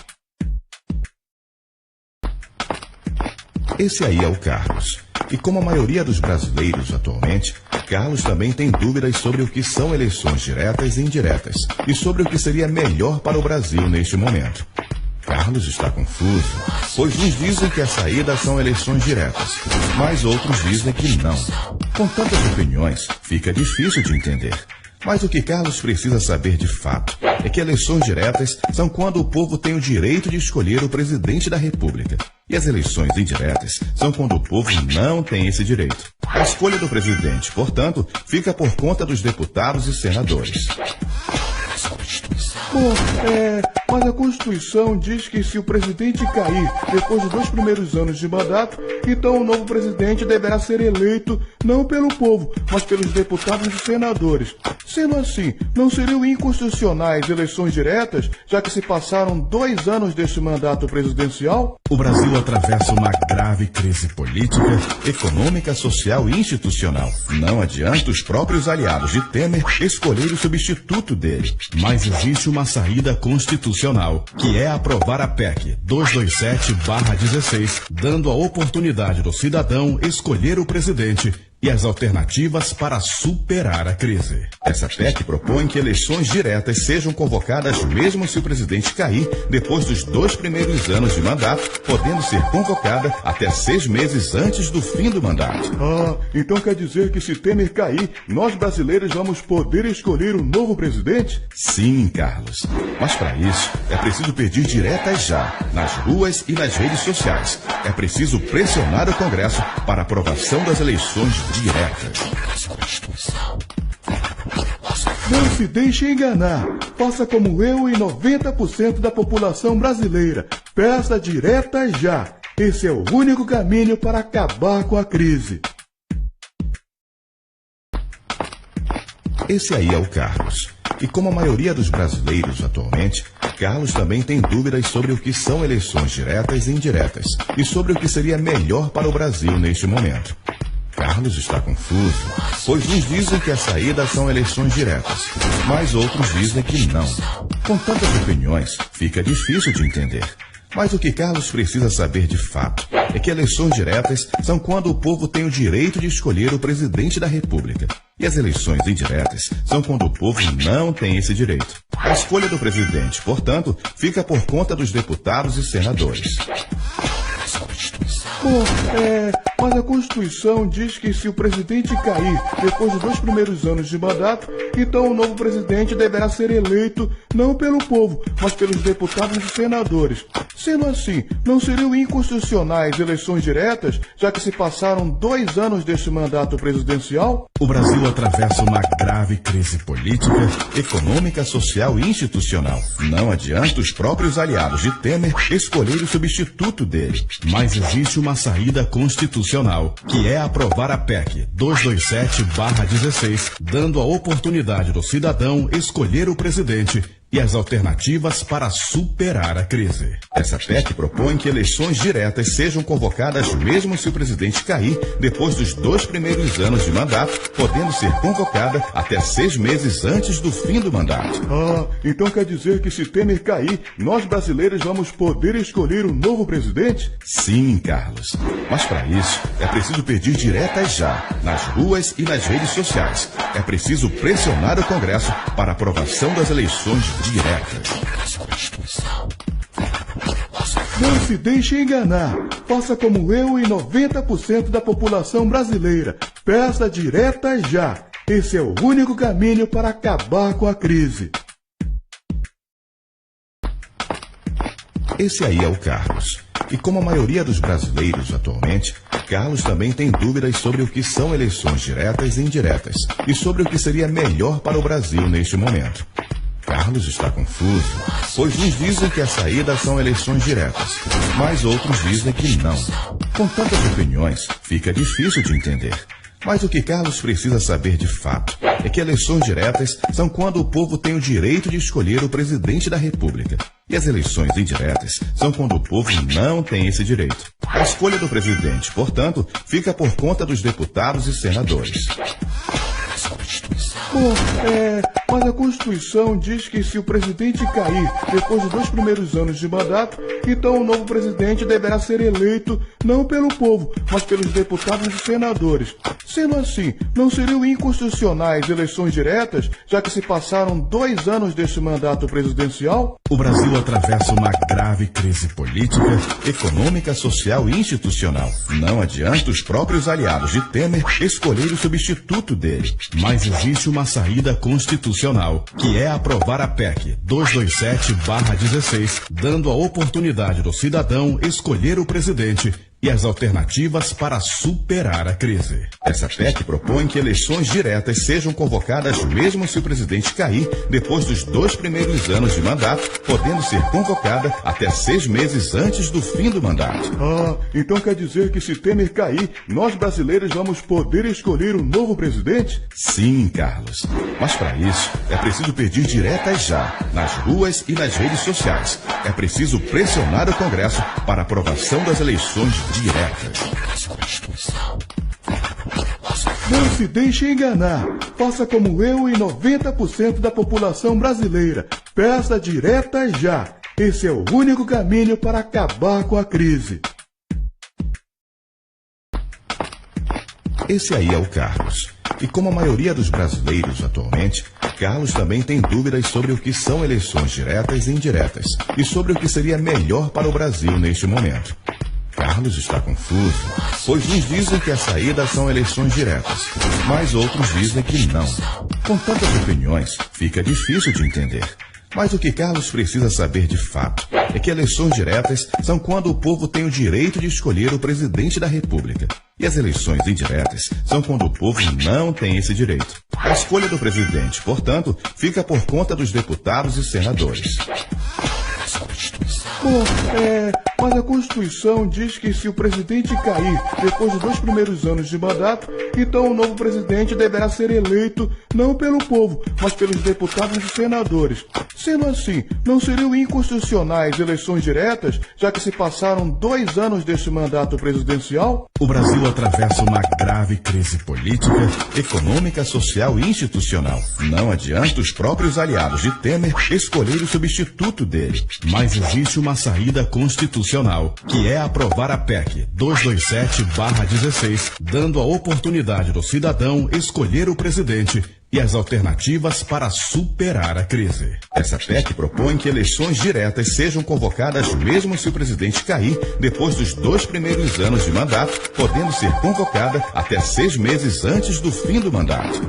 Esse aí é o Carlos. E como a maioria dos brasileiros atualmente, Carlos também tem dúvidas sobre o que são eleições diretas e indiretas e sobre o que seria melhor para o Brasil neste momento. Carlos está confuso, pois uns dizem que a saída são eleições diretas, mas outros dizem que não. Com tantas opiniões, fica difícil de entender. Mas o que Carlos precisa saber de fato é que eleições diretas são quando o povo tem o direito de escolher o presidente da República. E as eleições indiretas são quando o povo não tem esse direito. A escolha do presidente, portanto, fica por conta dos deputados e senadores. Mas a Constituição diz que se o presidente cair depois dos 2 primeiros anos de mandato, então o novo presidente deverá ser eleito não pelo povo, mas pelos deputados e senadores. Sendo assim, não seriam inconstitucionais eleições diretas, já que se passaram 2 anos deste mandato presidencial? O Brasil atravessa uma grave crise política, econômica, social e institucional. Não adianta os próprios aliados de Temer escolher o substituto dele. Mas existe uma saída constitucional, que é aprovar a PEC 227/16, dando a oportunidade do cidadão escolher o presidente e as alternativas para superar a crise. Essa PEC propõe que eleições diretas sejam convocadas mesmo se o presidente cair depois dos 2 primeiros anos de mandato, podendo ser convocada até 6 meses antes do fim do mandato. Então quer dizer que se Temer cair, nós brasileiros vamos poder escolher um novo presidente? Sim, Carlos. Mas para isso, é preciso pedir diretas já, nas ruas e nas redes sociais. É preciso pressionar o Congresso para aprovação das eleições diretas. Não se deixe enganar. Faça como eu e 90% da população brasileira. Peça direta já. Esse é o único caminho para acabar com a crise. Esse aí é o Carlos. E como a maioria dos brasileiros atualmente, Carlos também tem dúvidas sobre o que são eleições diretas e indiretas e sobre o que seria melhor para o Brasil neste momento. Carlos está confuso, pois uns dizem que a saída são eleições diretas, mas outros dizem que não. Com tantas opiniões, fica difícil de entender. Mas o que Carlos precisa saber de fato é que eleições diretas são quando o povo tem o direito de escolher o presidente da República. E as eleições indiretas são quando o povo não tem esse direito. A escolha do presidente, portanto, fica por conta dos deputados e senadores. Mas a Constituição diz que se o presidente cair depois dos 2 primeiros anos de mandato, então o novo presidente deverá ser eleito não pelo povo, mas pelos deputados e senadores. Sendo assim, não seriam inconstitucionais eleições diretas, já que se passaram 2 anos deste mandato presidencial? O Brasil atravessa uma grave crise política, econômica, social e institucional. Não adianta os próprios aliados de Temer escolher o substituto dele. Mas existe uma saída constitucional, que é aprovar a PEC 227/16, dando a oportunidade do cidadão escolher o presidente e as alternativas para superar a crise. Essa PEC propõe que eleições diretas sejam convocadas mesmo se o presidente cair depois dos 2 primeiros anos de mandato, podendo ser convocada até 6 meses antes do fim do mandato. Então quer dizer que se Temer cair, nós brasileiros vamos poder escolher um novo presidente? Sim, Carlos. Mas para isso, é preciso pedir diretas já, nas ruas e nas redes sociais. É preciso pressionar o Congresso para a aprovação das eleições diretas. Não se deixe enganar. Faça como eu e 90% da população brasileira. Peça diretas já. Esse é o único caminho para acabar com a crise. Esse aí é o Carlos. E como a maioria dos brasileiros atualmente, Carlos também tem dúvidas sobre o que são eleições diretas e indiretas e sobre o que seria melhor para o Brasil neste momento. Carlos está confuso, pois uns dizem que a saída são eleições diretas, mas outros dizem que não. Com tantas opiniões, fica difícil de entender. Mas o que Carlos precisa saber de fato é que eleições diretas são quando o povo tem o direito de escolher o presidente da República. E as eleições indiretas são quando o povo não tem esse direito. A escolha do presidente, portanto, fica por conta dos deputados e senadores. Mas a Constituição diz que se o presidente cair depois dos 2 primeiros anos de mandato, então o novo presidente deverá ser eleito não pelo povo, mas pelos deputados e senadores. Sendo assim, não seriam inconstitucionais eleições diretas, já que se passaram 2 anos deste mandato presidencial? O Brasil atravessa uma grave crise política, econômica, social e institucional. Não adianta os próprios aliados de Temer escolher o substituto dele. Mas existe uma saída constitucional, que é aprovar a PEC 227/16, dando a oportunidade do cidadão escolher o presidente e as alternativas para superar a crise. Essa PEC propõe que eleições diretas sejam convocadas mesmo se o presidente cair depois dos 2 primeiros anos de mandato, podendo ser convocada até 6 meses antes do fim do mandato. Então quer dizer que se Temer cair, nós brasileiros vamos poder escolher um novo presidente? Sim, Carlos. Mas para isso, é preciso pedir diretas já, nas ruas e nas redes sociais. É preciso pressionar o Congresso para a aprovação das eleições diretas. Não se deixe enganar. Faça como eu e 90% da população brasileira. Peça diretas já. Esse é o único caminho para acabar com a crise. Esse aí é o Carlos. E como a maioria dos brasileiros atualmente, Carlos também tem dúvidas sobre o que são eleições diretas e indiretas e sobre o que seria melhor para o Brasil neste momento. Carlos está confuso, pois uns dizem que a saída são eleições diretas, mas outros dizem que não. Com tantas opiniões, fica difícil de entender. Mas o que Carlos precisa saber de fato é que eleições diretas são quando o povo tem o direito de escolher o presidente da República. E as eleições indiretas são quando o povo não tem esse direito. A escolha do presidente, portanto, fica por conta dos deputados e senadores. Mas a Constituição diz que se o presidente cair depois dos 2 primeiros anos de mandato, então o novo presidente deverá ser eleito não pelo povo, mas pelos deputados e senadores. Sendo assim, não seriam inconstitucionais eleições diretas, já que se passaram 2 anos deste mandato presidencial? O Brasil atravessa uma grave crise política, econômica, social e institucional. Não adianta os próprios aliados de Temer escolher o substituto dele. Mas existe uma saída constitucional, que é aprovar a PEC 227/16, dando a oportunidade do cidadão escolher o presidente e as alternativas para superar a crise. Essa PEC propõe que eleições diretas sejam convocadas mesmo se o presidente cair depois dos 2 primeiros anos de mandato, podendo ser convocada até 6 meses antes do fim do mandato.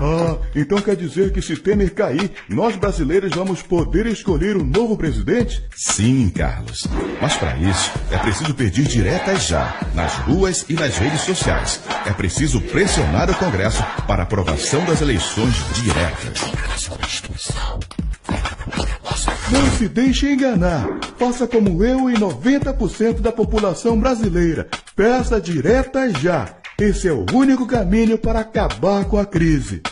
Então quer dizer que se Temer cair, nós brasileiros vamos poder escolher um novo presidente? Sim, Carlos. Mas para isso, é preciso pedir diretas já, nas ruas e nas redes sociais. É preciso pressionar o Congresso para a aprovação das eleições diretas. Não se deixe enganar. Faça como eu e 90% da população brasileira. Peça diretas já. Esse é o único caminho para acabar com a crise.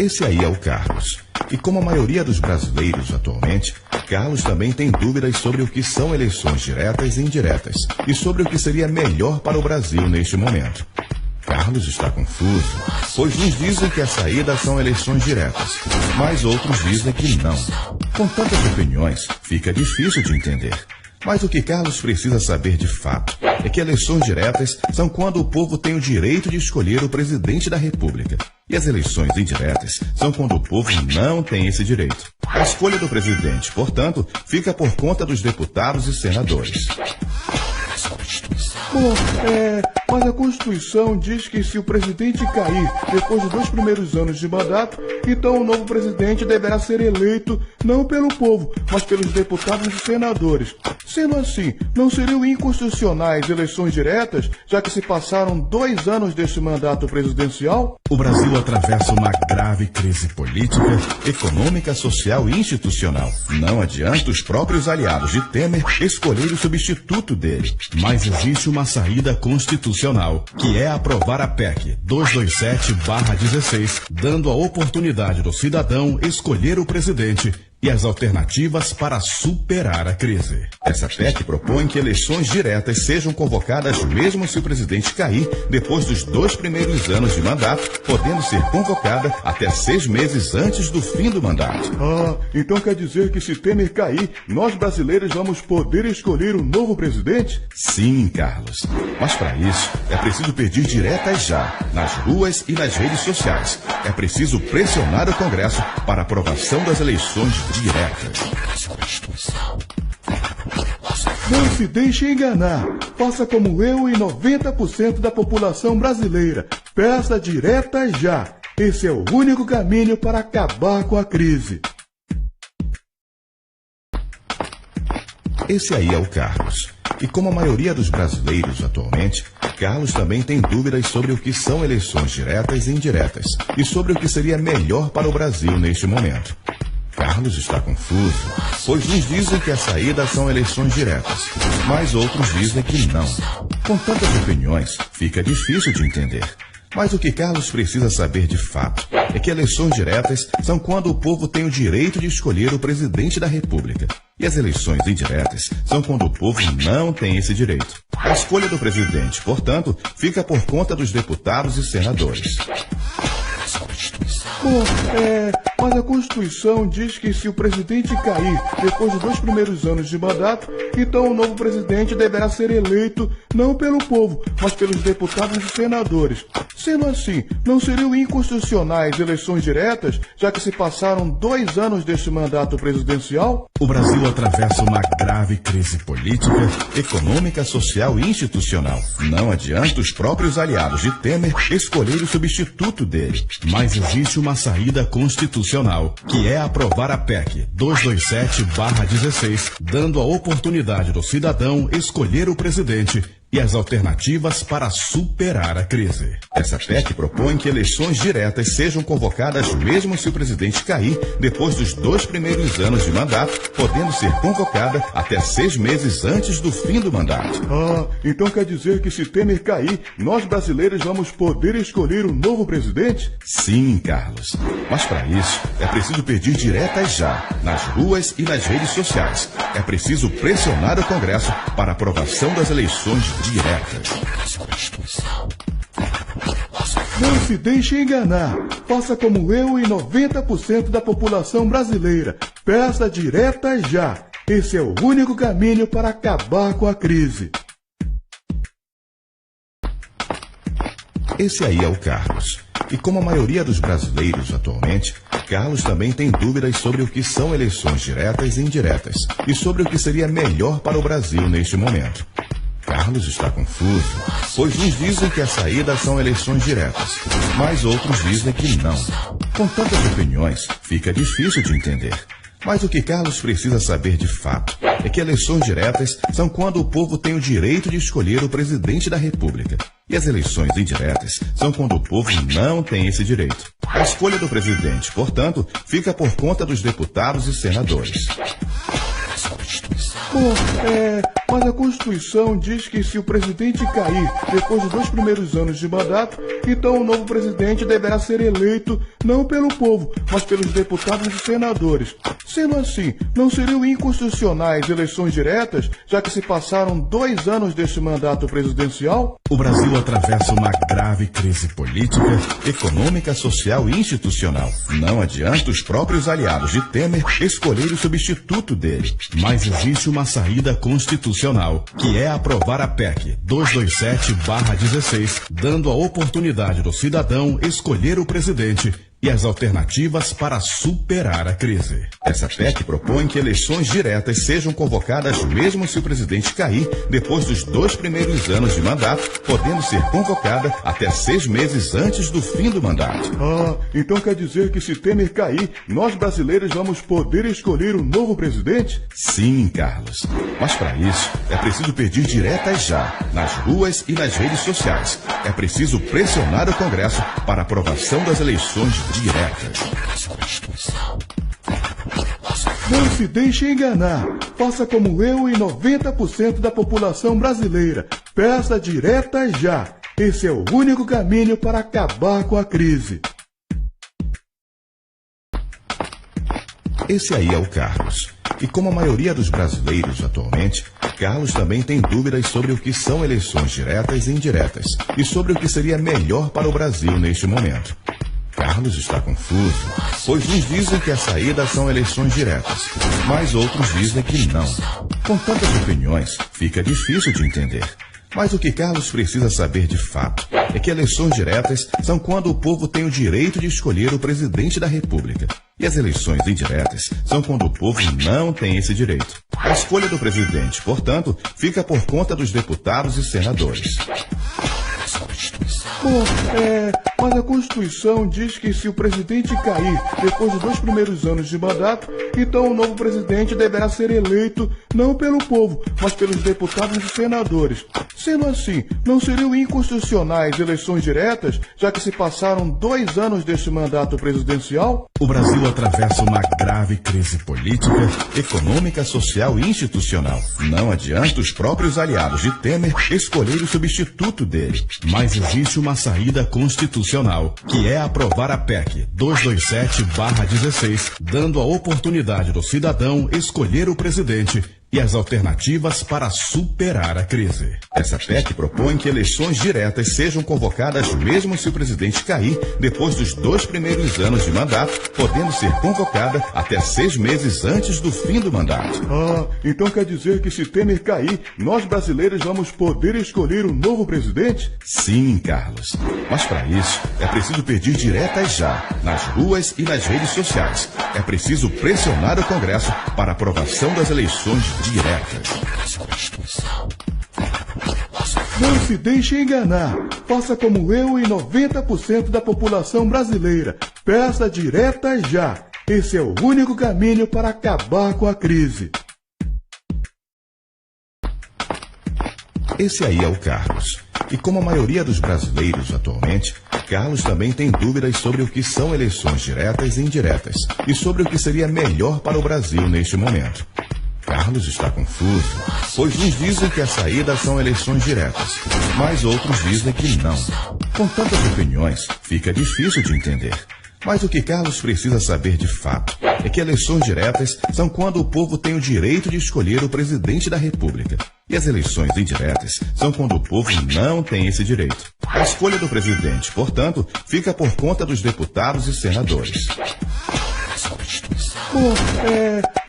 Esse aí é o Carlos. E como a maioria dos brasileiros atualmente, Carlos também tem dúvidas sobre o que são eleições diretas e indiretas e sobre o que seria melhor para o Brasil neste momento. Carlos está confuso, pois uns dizem que a saída são eleições diretas, mas outros dizem que não. Com tantas opiniões, fica difícil de entender. Mas o que Carlos precisa saber de fato é que eleições diretas são quando o povo tem o direito de escolher o presidente da República. E as eleições indiretas são quando o povo não tem esse direito. A escolha do presidente, portanto, fica por conta dos deputados e senadores. Bom, mas a Constituição diz que se o presidente cair depois dos 2 primeiros anos de mandato, então o novo presidente deverá ser eleito não pelo povo, mas pelos deputados e senadores. Sendo assim, não seriam inconstitucionais eleições diretas, já que se passaram 2 anos deste mandato presidencial? O Brasil atravessa uma grave crise política, econômica, social e institucional. Não adianta os próprios aliados de Temer escolher o substituto dele. Mas existe uma saída constitucional, que é aprovar a PEC 227/16, dando a oportunidade do cidadão escolher o presidente e as alternativas para superar a crise. Essa PEC propõe que eleições diretas sejam convocadas mesmo se o presidente cair depois dos 2 primeiros anos de mandato, podendo ser convocada até 6 meses antes do fim do mandato. Então quer dizer que se Temer cair, nós brasileiros vamos poder escolher um novo presidente? Sim, Carlos. Mas para isso, é preciso pedir diretas já, nas ruas e nas redes sociais. É preciso pressionar o Congresso para a aprovação das eleições diretas. Não se deixe enganar. Faça como eu e 90% da população brasileira. Peça direta já. Esse é o único caminho para acabar com a crise. Esse aí é o Carlos. E como a maioria dos brasileiros atualmente, Carlos também tem dúvidas sobre o que são eleições diretas e indiretas e sobre o que seria melhor para o Brasil neste momento. Carlos está confuso, pois uns dizem que a saída são eleições diretas, mas outros dizem que não. Com tantas opiniões, fica difícil de entender. Mas o que Carlos precisa saber de fato é que eleições diretas são quando o povo tem o direito de escolher o presidente da República. E as eleições indiretas são quando o povo não tem esse direito. A escolha do presidente, portanto, fica por conta dos deputados e senadores. Bom, mas a Constituição diz que se o presidente cair depois dos 2 primeiros anos de mandato, então o novo presidente deverá ser eleito não pelo povo, mas pelos deputados e senadores. Sendo assim, não seriam inconstitucionais eleições diretas, já que se passaram 2 anos deste mandato presidencial? O Brasil atravessa uma grave crise política, econômica, social e institucional. Não adianta os próprios aliados de Temer escolher o substituto dele. Mas existe uma saída constitucional, que é aprovar a PEC 227/16, dando a oportunidade do cidadão escolher o presidente e as alternativas para superar a crise. Essa PEC propõe que eleições diretas sejam convocadas mesmo se o presidente cair depois dos 2 primeiros anos de mandato, podendo ser convocada até 6 meses antes do fim do mandato. Então quer dizer que se Temer cair, nós brasileiros vamos poder escolher um novo presidente? Sim, Carlos. Mas para isso, é preciso pedir diretas já, nas ruas e nas redes sociais. É preciso pressionar o Congresso para a aprovação das eleições diretas. Não se deixe enganar. Faça como eu e 90% da população brasileira. Peça direta já. Esse é o único caminho para acabar com a crise. Esse aí é o Carlos. E como a maioria dos brasileiros atualmente, Carlos também tem dúvidas sobre o que são eleições diretas e indiretas e sobre o que seria melhor para o Brasil neste momento. Carlos está confuso, pois uns dizem que a saída são eleições diretas, mas outros dizem que não. Com tantas opiniões, fica difícil de entender. Mas o que Carlos precisa saber de fato é que eleições diretas são quando o povo tem o direito de escolher o presidente da República. E as eleições indiretas são quando o povo não tem esse direito. A escolha do presidente, portanto, fica por conta dos deputados e senadores. Mas a Constituição diz que se o presidente cair depois dos 2 primeiros anos de mandato, então o novo presidente deverá ser eleito não pelo povo, mas pelos deputados e senadores. Sendo assim, não seriam inconstitucionais eleições diretas, já que se passaram 2 anos deste mandato presidencial? O Brasil atravessa uma grave crise política, econômica, social e institucional. Não adianta os próprios aliados de Temer escolher o substituto dele. Mas existe uma saída constitucional, que é aprovar a PEC 227/16, dando a oportunidade do cidadão escolher o presidente e as alternativas para superar a crise. Essa PEC propõe que eleições diretas sejam convocadas mesmo se o presidente cair depois dos 2 primeiros anos de mandato, podendo ser convocada até 6 meses antes do fim do mandato. Então quer dizer que se Temer cair, nós brasileiros vamos poder escolher um novo presidente? Sim, Carlos. Mas para isso, é preciso pedir diretas já, nas ruas e nas redes sociais. É preciso pressionar o Congresso para a aprovação das eleições diretas. Não se deixe enganar. Faça como eu e 90% da população brasileira. Peça direta já. Esse é o único caminho para acabar com a crise. Esse aí é o Carlos. E como a maioria dos brasileiros atualmente, Carlos também tem dúvidas sobre o que são eleições diretas e indiretas e sobre o que seria melhor para o Brasil neste momento. Carlos está confuso, pois uns dizem que a saída são eleições diretas, mas outros dizem que não. Com tantas opiniões, fica difícil de entender. Mas o que Carlos precisa saber de fato é que eleições diretas são quando o povo tem o direito de escolher o presidente da República. E as eleições indiretas são quando o povo não tem esse direito. A escolha do presidente, portanto, fica por conta dos deputados e senadores. Mas a Constituição diz que se o presidente cair depois dos 2 primeiros anos de mandato, então o novo presidente deverá ser eleito não pelo povo, mas pelos deputados e senadores. Sendo assim, não seriam inconstitucionais eleições diretas, já que se passaram 2 anos deste mandato presidencial? O Brasil atravessa uma grave crise política, econômica, social e institucional. Não adianta os próprios aliados de Temer escolher o substituto dele. Mas existe uma saída constitucional, que é aprovar a PEC 227/16, dando a oportunidade do cidadão escolher o presidente e as alternativas para superar a crise. Essa PEC propõe que eleições diretas sejam convocadas mesmo se o presidente cair depois dos 2 primeiros anos de mandato, podendo ser convocada até 6 meses antes do fim do mandato. Então quer dizer que se Temer cair, nós brasileiros vamos poder escolher um novo presidente? Sim, Carlos. Mas para isso, é preciso pedir diretas já, nas ruas e nas redes sociais. É preciso pressionar o Congresso para a aprovação das eleições diretas. Não se deixe enganar. Faça como eu e 90% da população brasileira. Peça direta já. Esse é o único caminho para acabar com a crise. Esse aí é o Carlos. E como a maioria dos brasileiros atualmente, Carlos também tem dúvidas sobre o que são eleições diretas e indiretas e sobre o que seria melhor para o Brasil neste momento. Carlos está confuso, pois uns dizem que a saída são eleições diretas, mas outros dizem que não. Com tantas opiniões, fica difícil de entender. Mas o que Carlos precisa saber de fato é que eleições diretas são quando o povo tem o direito de escolher o presidente da República. E as eleições indiretas são quando o povo não tem esse direito. A escolha do presidente, portanto, fica por conta dos deputados e senadores.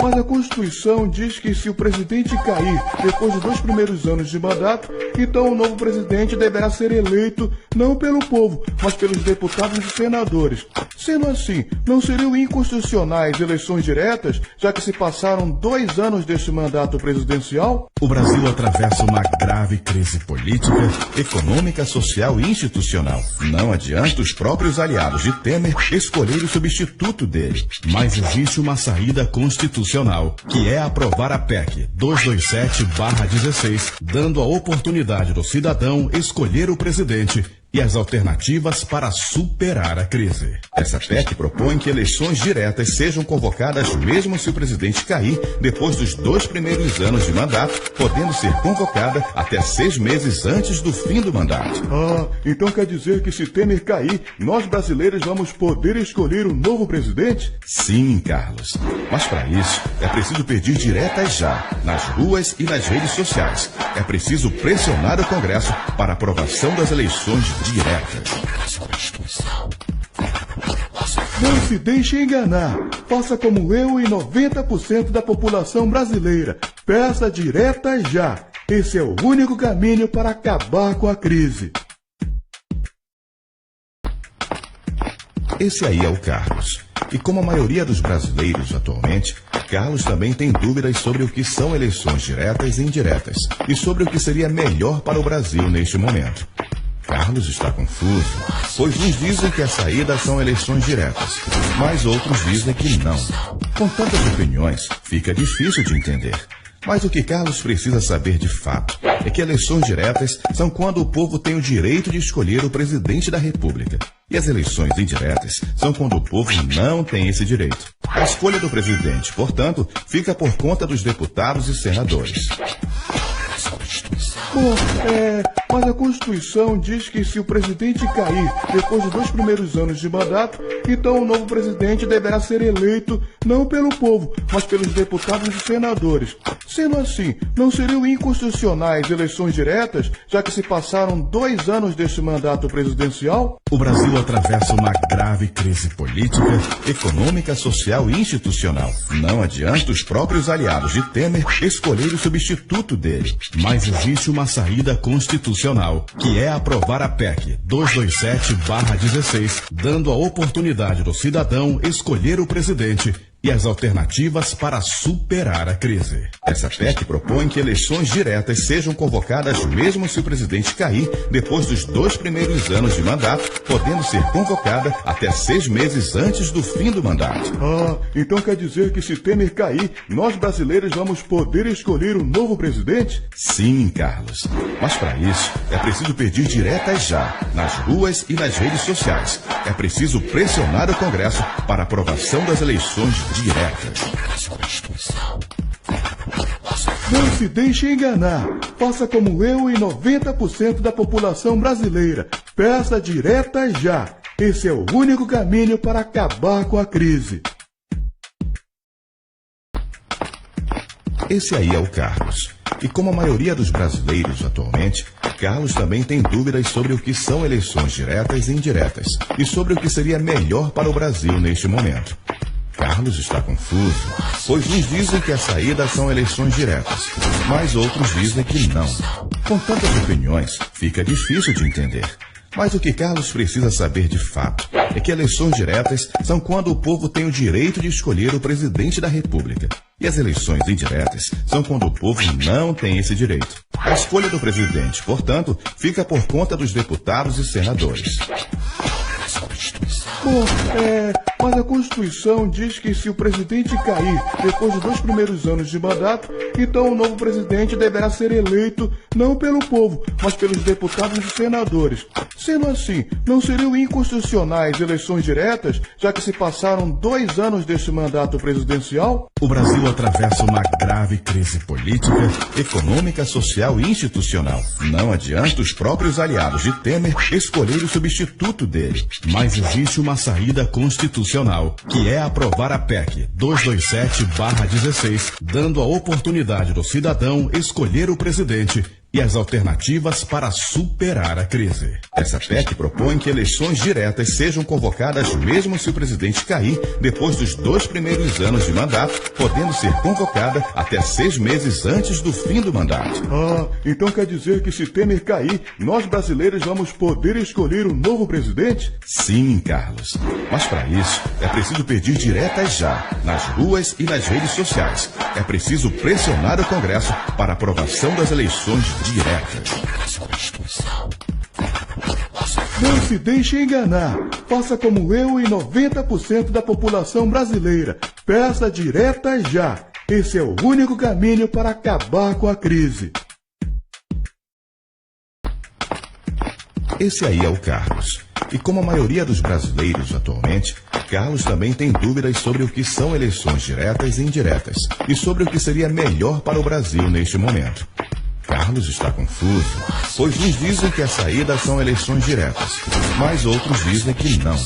Mas a Constituição diz que se o presidente cair depois dos 2 primeiros anos de mandato, então o novo presidente deverá ser eleito não pelo povo, mas pelos deputados e senadores. Sendo assim, não seriam inconstitucionais eleições diretas, já que se passaram 2 anos deste mandato presidencial? O Brasil atravessa uma grave crise política, econômica, social e institucional. Não adianta os próprios aliados de Temer escolher o substituto dele. Mas existe uma saída constitucional, que é aprovar a PEC 227/16, dando a oportunidade do cidadão escolher o presidente e as alternativas para superar a crise. Essa PEC propõe que eleições diretas sejam convocadas mesmo se o presidente cair depois dos 2 primeiros anos de mandato, podendo ser convocada até 6 meses antes do fim do mandato. Então quer dizer que se Temer cair, nós brasileiros vamos poder escolher um novo presidente? Sim, Carlos. Mas para isso, é preciso pedir diretas já, nas ruas e nas redes sociais. É preciso pressionar o Congresso para a aprovação das eleições diretas. Não se deixe enganar. Faça como eu e 90% da população brasileira. Peça diretas já. Esse é o único caminho para acabar com a crise. Esse aí é o Carlos. E como a maioria dos brasileiros atualmente, Carlos também tem dúvidas sobre o que são eleições diretas e indiretas e sobre o que seria melhor para o Brasil neste momento. Carlos está confuso, pois uns dizem que a saída são eleições diretas, mas outros dizem que não. Com tantas opiniões, fica difícil de entender. Mas o que Carlos precisa saber de fato é que eleições diretas são quando o povo tem o direito de escolher o presidente da República. E as eleições indiretas são quando o povo não tem esse direito. A escolha do presidente, portanto, fica por conta dos deputados e senadores. Mas a Constituição diz que se o presidente cair depois dos 2 primeiros anos de mandato, então o novo presidente deverá ser eleito não pelo povo, mas pelos deputados e senadores. Sendo assim, não seriam inconstitucionais eleições diretas, já que se passaram 2 anos deste mandato presidencial? O Brasil atravessa uma grave crise política, econômica, social e institucional. Não adianta os próprios aliados de Temer escolher o substituto dele. Mas existe uma saída constitucional, que é aprovar a PEC 227/16, dando a oportunidade do cidadão escolher o presidente e as alternativas para superar a crise. Essa PEC propõe que eleições diretas sejam convocadas mesmo se o presidente cair depois dos 2 primeiros anos de mandato, podendo ser convocada até 6 meses antes do fim do mandato. Então quer dizer que se Temer cair, nós brasileiros vamos poder escolher um novo presidente? Sim, Carlos. Mas para isso, é preciso pedir diretas já, nas ruas e nas redes sociais. É preciso pressionar o Congresso para a aprovação das eleições diretas. Não se deixe enganar. Faça como eu e 90% da população brasileira. Peça diretas já. Esse é o único caminho para acabar com a crise. Esse aí é o Carlos. E como a maioria dos brasileiros atualmente, Carlos também tem dúvidas sobre o que são eleições diretas e indiretas e sobre o que seria melhor para o Brasil neste momento. Carlos está confuso, pois uns dizem que a saída são eleições diretas, mas outros dizem que não. Com tantas opiniões, fica difícil de entender. Mas o que Carlos precisa saber de fato é que eleições diretas são quando o povo tem o direito de escolher o presidente da República. E as eleições indiretas são quando o povo não tem esse direito. A escolha do presidente, portanto, fica por conta dos deputados e senadores. Mas a Constituição diz que se o presidente cair depois dos 2 primeiros anos de mandato, então o novo presidente deverá ser eleito não pelo povo, mas pelos deputados e senadores. Sendo assim, não seriam inconstitucionais eleições diretas, já que se passaram 2 anos deste mandato presidencial? O Brasil atravessa uma grave crise política, econômica, social e institucional. Não adianta os próprios aliados de Temer escolher o substituto dele. Mas existe uma saída constitucional, que é aprovar a PEC 227/16, dando a oportunidade do cidadão escolher o presidente e as alternativas para superar a crise. Essa PEC propõe que eleições diretas sejam convocadas mesmo se o presidente cair depois dos 2 primeiros anos de mandato, podendo ser convocada até 6 meses antes do fim do mandato. Então quer dizer que se Temer cair, nós brasileiros vamos poder escolher um novo presidente? Sim, Carlos. Mas para isso, é preciso pedir diretas já, nas ruas e nas redes sociais. É preciso pressionar o Congresso para a aprovação das eleições diretas. Não se deixe enganar. Faça como eu e 90% da população brasileira. Peça diretas já. Esse é o único caminho para acabar com a crise. Esse aí é o Carlos. E como a maioria dos brasileiros atualmente, Carlos também tem dúvidas sobre o que são eleições diretas e indiretas e sobre o que seria melhor para o Brasil neste momento. Carlos está confuso, pois uns dizem que a saída são eleições diretas, mas outros dizem que não.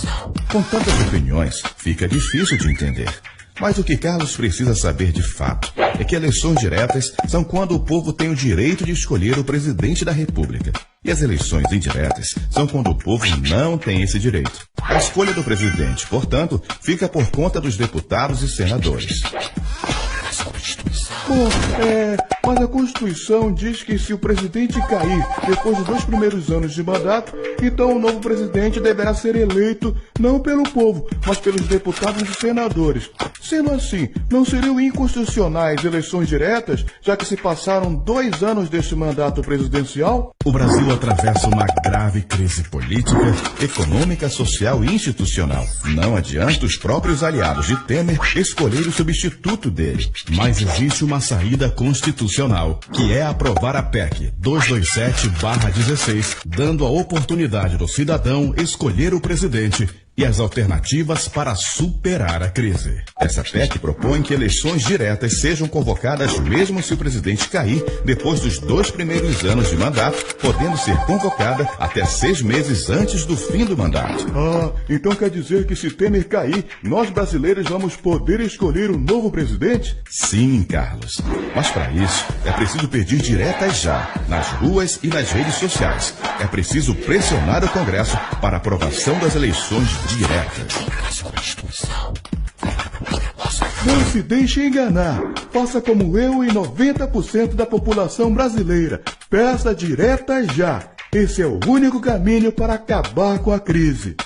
Com tantas opiniões, fica difícil de entender. Mas o que Carlos precisa saber de fato é que eleições diretas são quando o povo tem o direito de escolher o presidente da República. E as eleições indiretas são quando o povo não tem esse direito. A escolha do presidente, portanto, fica por conta dos deputados e senadores. Bom, mas a Constituição diz que se o presidente cair depois dos 2 primeiros anos de mandato, então o novo presidente deverá ser eleito não pelo povo, mas pelos deputados e senadores. Sendo assim, não seriam inconstitucionais eleições diretas, já que se passaram 2 anos deste mandato presidencial? O Brasil atravessa uma grave crise política, econômica, social e institucional. Não adianta os próprios aliados de Temer escolher o substituto dele. Mas existe uma saída constitucional, que é aprovar a PEC 227/16, dando a oportunidade do cidadão escolher o presidente e as alternativas para superar a crise. Essa PEC propõe que eleições diretas sejam convocadas mesmo se o presidente cair depois dos 2 primeiros anos de mandato, podendo ser convocada até 6 meses antes do fim do mandato. Então quer dizer que se Temer cair, nós brasileiros vamos poder escolher um novo presidente? Sim, Carlos. Mas para isso, é preciso pedir diretas já, nas ruas e nas redes sociais. É preciso pressionar o Congresso para a aprovação das eleições diretas. Não se deixe enganar. Faça como eu e 90% da população brasileira. Peça direta já. Esse é o único caminho para acabar com a crise.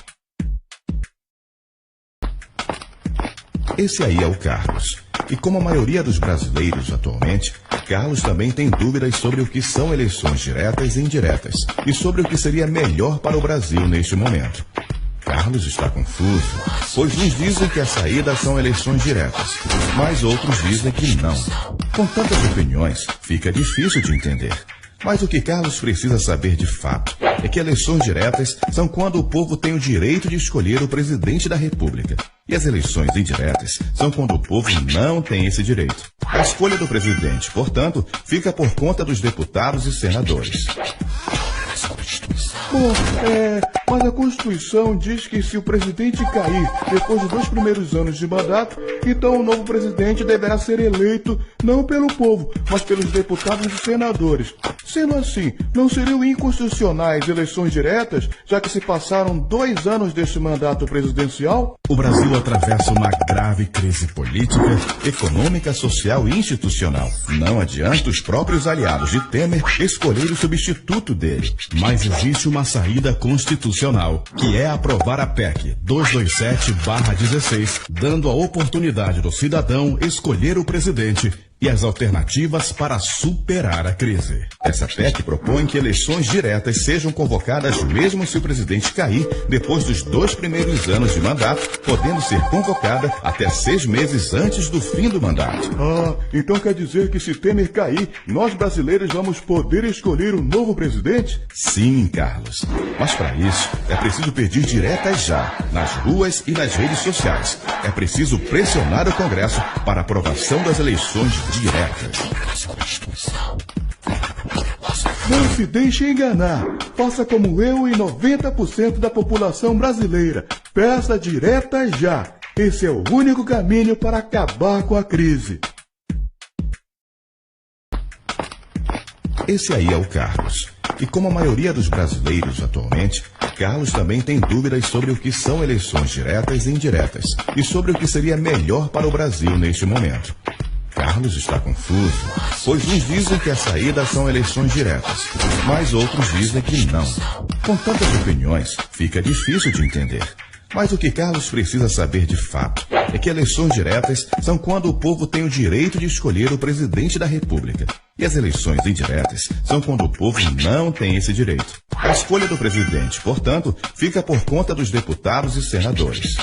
Esse aí é o Carlos. E como a maioria dos brasileiros atualmente, Carlos também tem dúvidas sobre o que são eleições diretas e indiretas e sobre o que seria melhor para o Brasil neste momento. Carlos está confuso, pois uns dizem que a saída são eleições diretas, mas outros dizem que não. Com tantas opiniões, fica difícil de entender. Mas o que Carlos precisa saber de fato é que eleições diretas são quando o povo tem o direito de escolher o presidente da República. E as eleições indiretas são quando o povo não tem esse direito. A escolha do presidente, portanto, fica por conta dos deputados e senadores. Bom, mas a Constituição diz que se o presidente cair depois dos 2 primeiros anos de mandato, então o novo presidente deverá ser eleito não pelo povo, mas pelos deputados e senadores. Sendo assim, não seriam inconstitucionais eleições diretas, já que se passaram 2 anos deste mandato presidencial? O Brasil atravessa uma grave crise política, econômica, social e institucional. Não adianta os próprios aliados de Temer escolher o substituto dele. Mas existe uma saída constitucional, que é aprovar a PEC 227/16, dando a oportunidade do cidadão escolher o presidente e as alternativas para superar a crise. Essa PEC propõe que eleições diretas sejam convocadas mesmo se o presidente cair depois dos 2 primeiros anos de mandato, podendo ser convocada até 6 meses antes do fim do mandato. Então quer dizer que se Temer cair, nós brasileiros vamos poder escolher um novo presidente? Sim, Carlos. Mas para isso, é preciso pedir diretas já, nas ruas e nas redes sociais. É preciso pressionar o Congresso para a aprovação das eleições diretas. Não se deixe enganar. Faça como eu e 90% da população brasileira. Peça direta já. Esse é o único caminho para acabar com a crise. Esse aí é o Carlos. E como a maioria dos brasileiros atualmente, Carlos também tem dúvidas sobre o que são eleições diretas e indiretas e sobre o que seria melhor para o Brasil neste momento. Carlos está confuso, pois uns dizem que a saída são eleições diretas, mas outros dizem que não. Com tantas opiniões, fica difícil de entender. Mas o que Carlos precisa saber de fato é que eleições diretas são quando o povo tem o direito de escolher o presidente da República. E as eleições indiretas são quando o povo não tem esse direito. A escolha do presidente, portanto, fica por conta dos deputados e senadores.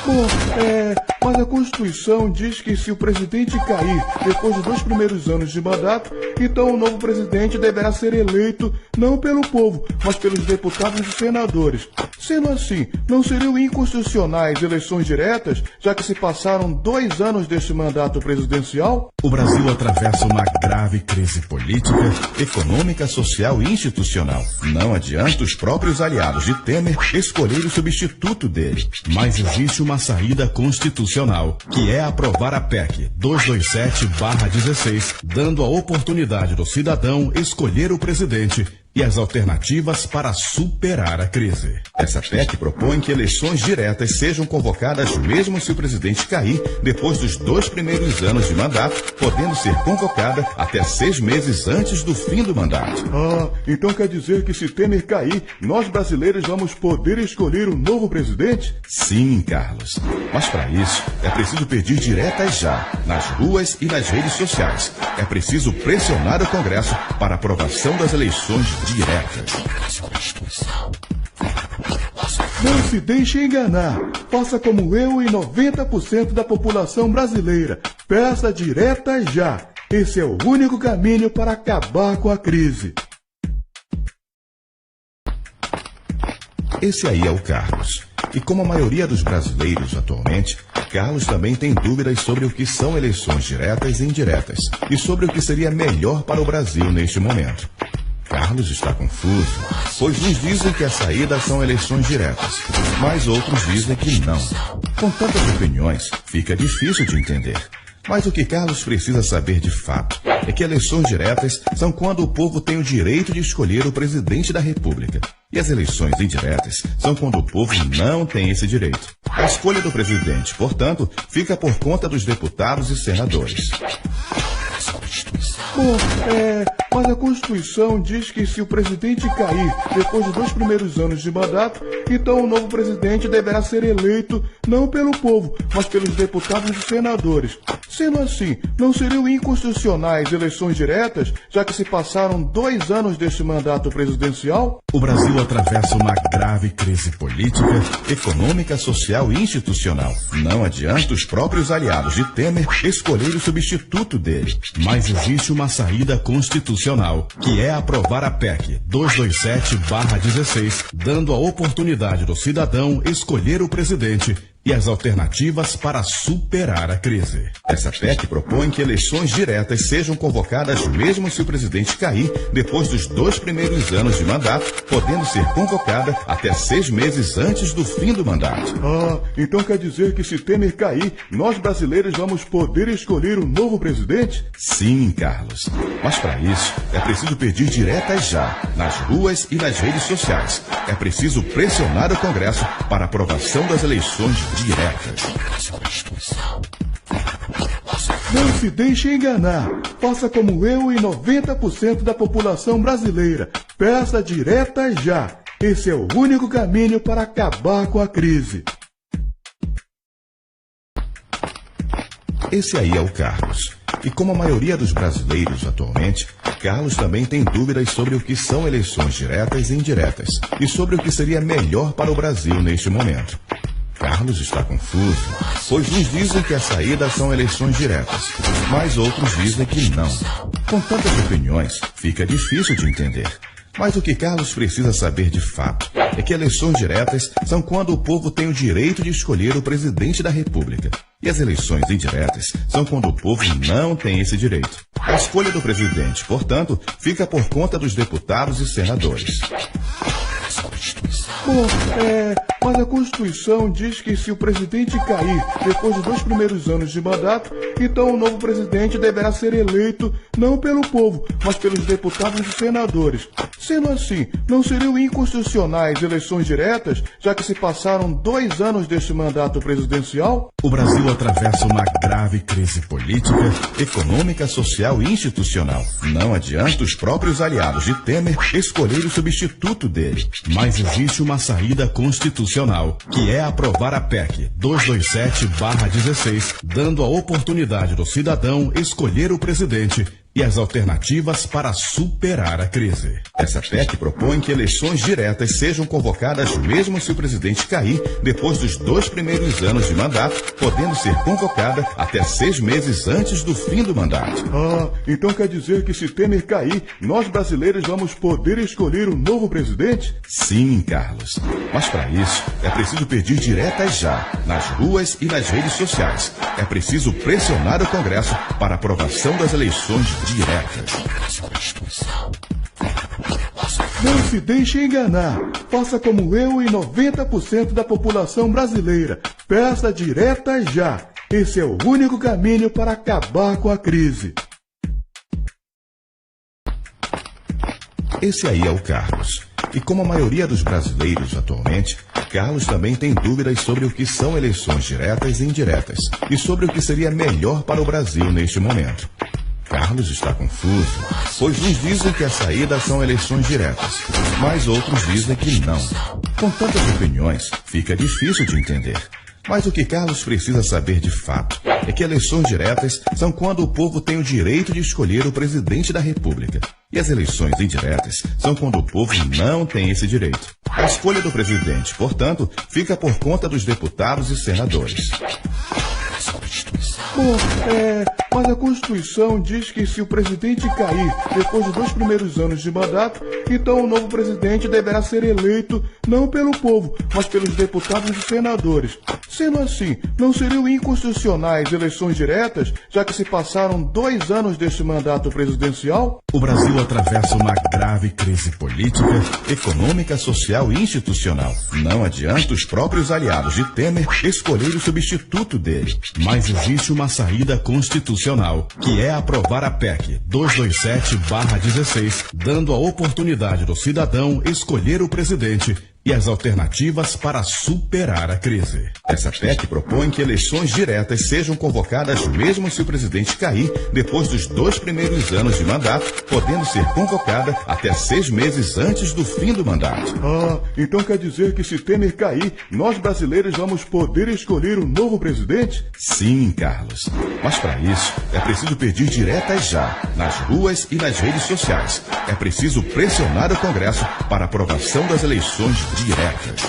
Bom, mas a Constituição diz que se o presidente cair depois dos 2 primeiros anos de mandato, então o novo presidente deverá ser eleito não pelo povo, mas pelos deputados e senadores. Sendo assim, não seriam inconstitucionais eleições diretas, já que se passaram 2 anos deste mandato presidencial? O Brasil atravessa uma grave crise política, econômica, social e institucional. Não adianta os próprios aliados de Temer escolher o substituto dele. Mas existe uma saída constitucional, que é aprovar a PEC 227/16, dando a oportunidade do cidadão escolher o presidente e as alternativas para superar a crise. Essa PEC propõe que eleições diretas sejam convocadas mesmo se o presidente cair depois dos 2 primeiros anos de mandato, podendo ser convocada até 6 meses antes do fim do mandato. Então quer dizer que se Temer cair, nós brasileiros vamos poder escolher um novo presidente? Sim, Carlos. Mas para isso, é preciso pedir diretas já, nas ruas e nas redes sociais. É preciso pressionar o Congresso para aprovação das eleições diretas. Não se deixe enganar. Faça como eu e 90% da população brasileira. Peça direta já. Esse é o único caminho para acabar com a crise. Esse aí é o Carlos. E como a maioria dos brasileiros atualmente, Carlos também tem dúvidas sobre o que são eleições diretas e indiretas e sobre o que seria melhor para o Brasil neste momento. Carlos está confuso, pois uns dizem que a saída são eleições diretas, mas outros dizem que não. Com tantas opiniões, fica difícil de entender. Mas o que Carlos precisa saber de fato é que eleições diretas são quando o povo tem o direito de escolher o presidente da República. E as eleições indiretas são quando o povo não tem esse direito. A escolha do presidente, portanto, fica por conta dos deputados e senadores. Mas a Constituição diz que se o presidente cair depois dos 2 primeiros anos de mandato, então o novo presidente deverá ser eleito não pelo povo, mas pelos deputados e senadores. Sendo assim, não seriam inconstitucionais eleições diretas, já que se passaram 2 anos deste mandato presidencial? O Brasil atravessa uma grave crise política, econômica, social e institucional. Não adianta os próprios aliados de Temer escolher o substituto dele. Mas existe uma saída constitucional, que é aprovar a PEC 227/16, dando a oportunidade do cidadão escolher o presidente e as alternativas para superar a crise. Essa PEC propõe que eleições diretas sejam convocadas mesmo se o presidente cair depois dos 2 primeiros anos de mandato, podendo ser convocada até 6 meses antes do fim do mandato. Então quer dizer que se Temer cair, nós brasileiros vamos poder escolher um novo presidente? Sim, Carlos. Mas para isso, é preciso pedir diretas já, nas ruas e nas redes sociais. É preciso pressionar o Congresso para aprovação das eleições diretas. Não se deixe enganar. Faça como eu e 90% da população brasileira. Peça direta já. Esse é o único caminho para acabar com a crise. Esse aí é o Carlos. E como a maioria dos brasileiros atualmente, Carlos também tem dúvidas sobre o que são eleições diretas e indiretas e sobre o que seria melhor para o Brasil neste momento. Carlos está confuso, pois uns dizem que a saída são eleições diretas, mas outros dizem que não. Com tantas opiniões, fica difícil de entender. Mas o que Carlos precisa saber de fato é que eleições diretas são quando o povo tem o direito de escolher o presidente da República. E as eleições indiretas são quando o povo não tem esse direito. A escolha do presidente, portanto, fica por conta dos deputados e senadores. Mas a Constituição diz que se o presidente cair depois dos 2 primeiros anos de mandato, então o novo presidente deverá ser eleito não pelo povo, mas pelos deputados e senadores. Sendo assim, não seriam inconstitucionais eleições diretas, já que se passaram 2 anos deste mandato presidencial? O Brasil atravessa uma grave crise política, econômica, social e institucional. Não adianta os próprios aliados de Temer escolher o substituto dele. Mas existe uma saída constitucional, que é aprovar a PEC 227/16, dando a oportunidade do cidadão escolher o presidente e as alternativas para superar a crise. Essa PEC propõe que eleições diretas sejam convocadas mesmo se o presidente cair depois dos 2 primeiros anos de mandato, podendo ser convocada até 6 meses antes do fim do mandato. Então quer dizer que se Temer cair, nós brasileiros vamos poder escolher um novo presidente? Sim, Carlos. Mas para isso, é preciso pedir diretas já, nas ruas e nas redes sociais. É preciso pressionar o Congresso para aprovação das eleições diretas. Não se deixe enganar. Faça como eu e 90% da população brasileira. Peça direta já. Esse é o único caminho para acabar com a crise. Esse aí é o Carlos. E como a maioria dos brasileiros atualmente, Carlos também tem dúvidas sobre o que são eleições diretas e indiretas e sobre o que seria melhor para o Brasil neste momento. Carlos está confuso, pois uns dizem que a saída são eleições diretas, mas outros dizem que não. Com tantas opiniões, fica difícil de entender. Mas o que Carlos precisa saber de fato é que eleições diretas são quando o povo tem o direito de escolher o presidente da República. E as eleições indiretas são quando o povo não tem esse direito. A escolha do presidente, portanto, fica por conta dos deputados e senadores. Mas a Constituição diz que se o presidente cair depois dos 2 primeiros anos de mandato, então o novo presidente deverá ser eleito não pelo povo, mas pelos deputados e senadores. Sendo assim, não seriam inconstitucionais eleições diretas, já que se passaram 2 anos deste mandato presidencial? O Brasil atravessa uma grave crise política, econômica, social e institucional. Não adianta os próprios aliados de Temer escolher o substituto dele. Mas existe uma saída constitucional, que é aprovar a PEC 227/16, dando a oportunidade do cidadão escolher o presidente e as alternativas para superar a crise. Essa PEC propõe que eleições diretas sejam convocadas mesmo se o presidente cair depois dos 2 primeiros anos de mandato, podendo ser convocada até 6 meses antes do fim do mandato. Então quer dizer que se Temer cair, nós brasileiros vamos poder escolher um novo presidente? Sim, Carlos. Mas para isso, é preciso pedir diretas já, nas ruas e nas redes sociais. É preciso pressionar o Congresso para aprovação das eleições diretas.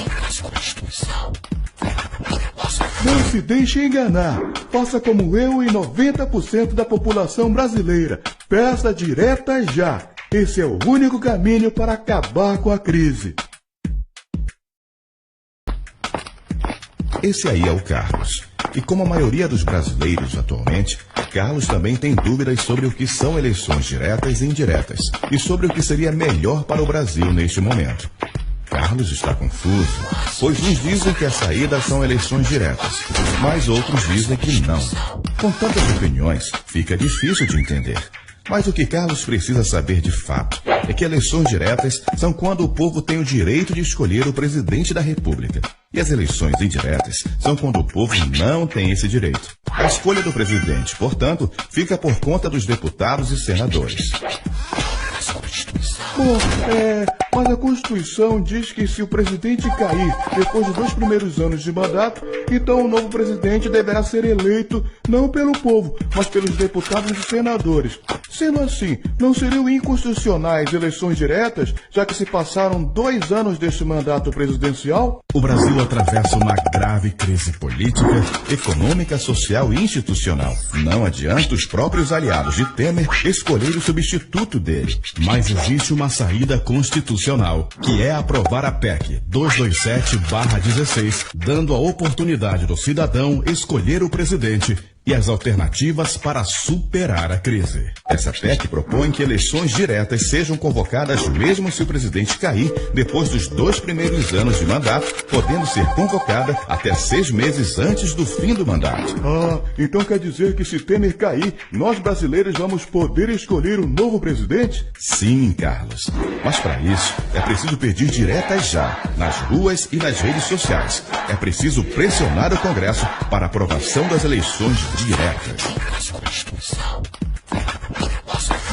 Não se deixe enganar. Faça como eu e 90% da população brasileira. Peça direta já. Esse é o único caminho para acabar com a crise. Esse aí é o Carlos. E como a maioria dos brasileiros atualmente, Carlos também tem dúvidas sobre o que são eleições diretas e indiretas e sobre o que seria melhor para o Brasil neste momento. Carlos está confuso, pois uns dizem que a saída são eleições diretas, mas outros dizem que não. Com tantas opiniões, fica difícil de entender. Mas o que Carlos precisa saber de fato é que eleições diretas são quando o povo tem o direito de escolher o presidente da República. E as eleições indiretas são quando o povo não tem esse direito. A escolha do presidente, portanto, fica por conta dos deputados e senadores. Mas a Constituição diz que se o presidente cair depois dos 2 primeiros anos de mandato, então o novo presidente deverá ser eleito não pelo povo, mas pelos deputados e senadores. Sendo assim, não seriam inconstitucionais eleições diretas, já que se passaram 2 anos deste mandato presidencial? O Brasil atravessa uma grave crise política, econômica, social e institucional. Não adianta os próprios aliados de Temer escolher o substituto dele. Mas existe uma saída constitucional, que é aprovar a PEC 227/16, dando a oportunidade do cidadão escolher o presidente e as alternativas para superar a crise. Essa PEC propõe que eleições diretas sejam convocadas mesmo se o presidente cair depois dos 2 primeiros anos de mandato, podendo ser convocada até 6 meses antes do fim do mandato. Então quer dizer que se Temer cair, nós brasileiros vamos poder escolher um novo presidente? Sim, Carlos. Mas para isso, é preciso pedir diretas já, nas ruas e nas redes sociais. É preciso pressionar o Congresso para aprovação das eleições diretas.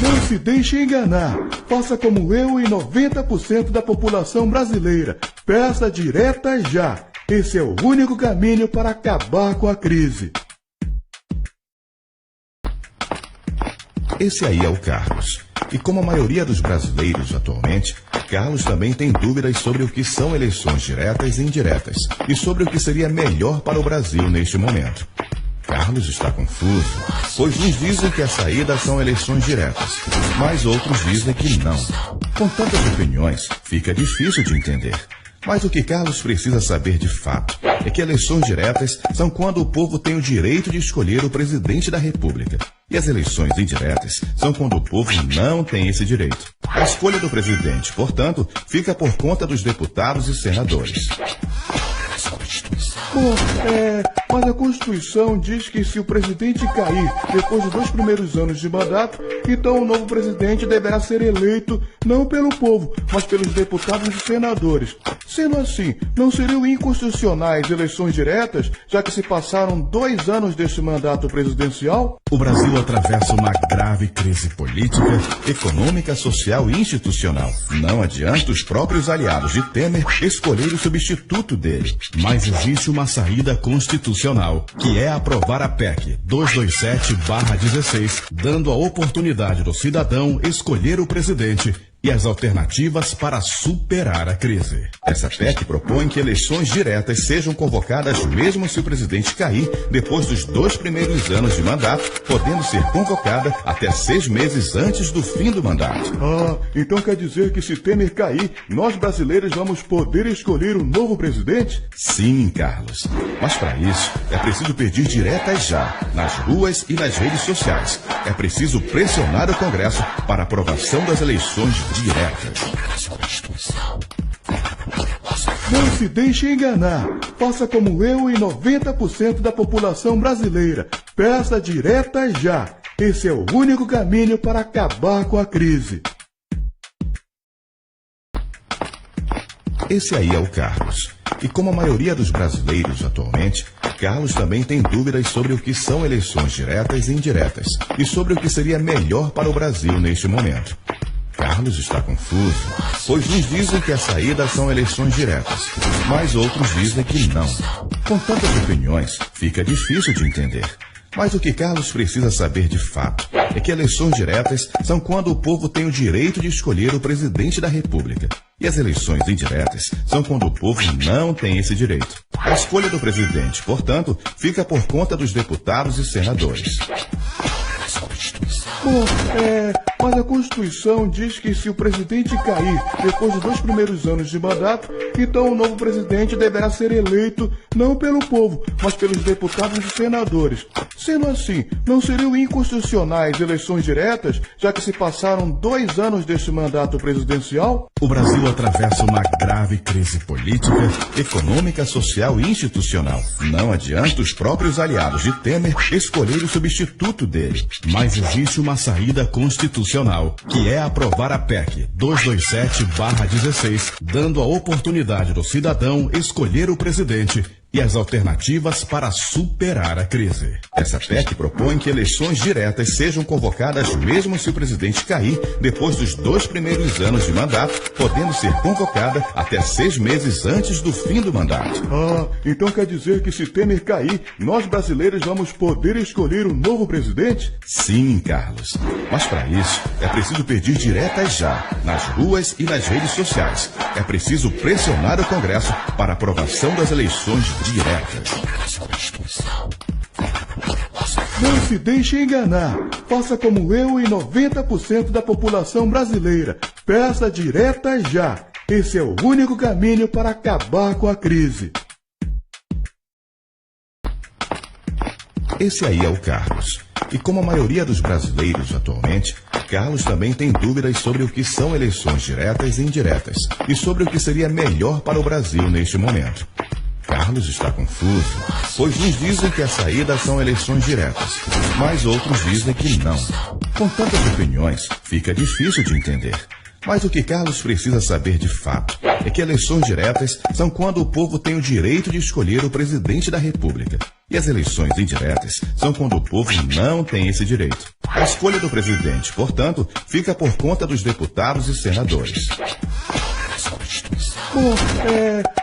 Não se deixe enganar. Faça como eu e 90% da população brasileira. Peça direta já. Esse é o único caminho para acabar com a crise. Esse aí é o Carlos. E como a maioria dos brasileiros atualmente, Carlos também tem dúvidas sobre o que são eleições diretas e indiretas e sobre o que seria melhor para o Brasil neste momento. Carlos está confuso, pois uns dizem que a saída são eleições diretas, mas outros dizem que não. Com tantas opiniões, fica difícil de entender. Mas o que Carlos precisa saber de fato é que eleições diretas são quando o povo tem o direito de escolher o presidente da República. E as eleições indiretas são quando o povo não tem esse direito. A escolha do presidente, portanto, fica por conta dos deputados e senadores. Mas a Constituição diz que se o presidente cair depois dos 2 primeiros anos de mandato, então o novo presidente deverá ser eleito não pelo povo, mas pelos deputados e senadores. Sendo assim, não seriam inconstitucionais eleições diretas, já que se passaram 2 anos deste mandato presidencial? O Brasil atravessa uma grave crise política, econômica, social e institucional. Não adianta os próprios aliados de Temer escolher o substituto dele. Mas existe uma saída constitucional, que é aprovar a PEC 227/16, dando a oportunidade do cidadão escolher o presidente e as alternativas para superar a crise. Essa PEC propõe que eleições diretas sejam convocadas mesmo se o presidente cair depois dos 2 primeiros anos de mandato, podendo ser convocada até 6 meses antes do fim do mandato. Então quer dizer que se Temer cair, nós brasileiros vamos poder escolher um novo presidente? Sim, Carlos. Mas para isso, é preciso pedir diretas já, nas ruas e nas redes sociais. É preciso pressionar o Congresso para a aprovação das eleições diretas. Não se deixe enganar. Faça como eu e 90% da população brasileira. Peça direta já. Esse é o único caminho para acabar com a crise. Esse aí é o Carlos. E como a maioria dos brasileiros atualmente, Carlos também tem dúvidas sobre o que são eleições diretas e indiretas e sobre o que seria melhor para o Brasil neste momento. Carlos está confuso, pois uns dizem que a saída são eleições diretas, mas outros dizem que não. Com tantas opiniões, fica difícil de entender. Mas o que Carlos precisa saber de fato é que eleições diretas são quando o povo tem o direito de escolher o presidente da República. E as eleições indiretas são quando o povo não tem esse direito. A escolha do presidente, portanto, fica por conta dos deputados e senadores. Mas a Constituição diz que se o presidente cair depois dos 2 primeiros anos de mandato, então o novo presidente deverá ser eleito não pelo povo, mas pelos deputados e senadores. Sendo assim, não seriam inconstitucionais eleições diretas, já que se passaram 2 anos deste mandato presidencial? O Brasil atravessa uma grave crise política, econômica, social e institucional. Não adianta os próprios aliados de Temer escolher o substituto dele. Mas existe uma saída constitucional, que é aprovar a PEC 227/16, dando a oportunidade do cidadão escolher o presidente e as alternativas para superar a crise. Essa PEC propõe que eleições diretas sejam convocadas mesmo se o presidente cair depois dos 2 primeiros anos de mandato, podendo ser convocada até 6 meses antes do fim do mandato. Então quer dizer que se Temer cair, nós brasileiros vamos poder escolher um novo presidente? Sim, Carlos. Mas para isso, é preciso pedir diretas já, nas ruas e nas redes sociais. É preciso pressionar o Congresso para a aprovação das eleições diretas. Não se deixe enganar. Faça como eu e 90% da população brasileira. Peça direta já. Esse é o único caminho para acabar com a crise. Esse aí é o Carlos. E como a maioria dos brasileiros atualmente, Carlos também tem dúvidas sobre o que são eleições diretas e indiretas e sobre o que seria melhor para o Brasil neste momento. Carlos está confuso, pois uns dizem que a saída são eleições diretas, mas outros dizem que não. Com tantas opiniões, fica difícil de entender. Mas o que Carlos precisa saber de fato é que eleições diretas são quando o povo tem o direito de escolher o presidente da República. E as eleições indiretas são quando o povo não tem esse direito. A escolha do presidente, portanto, fica por conta dos deputados e senadores.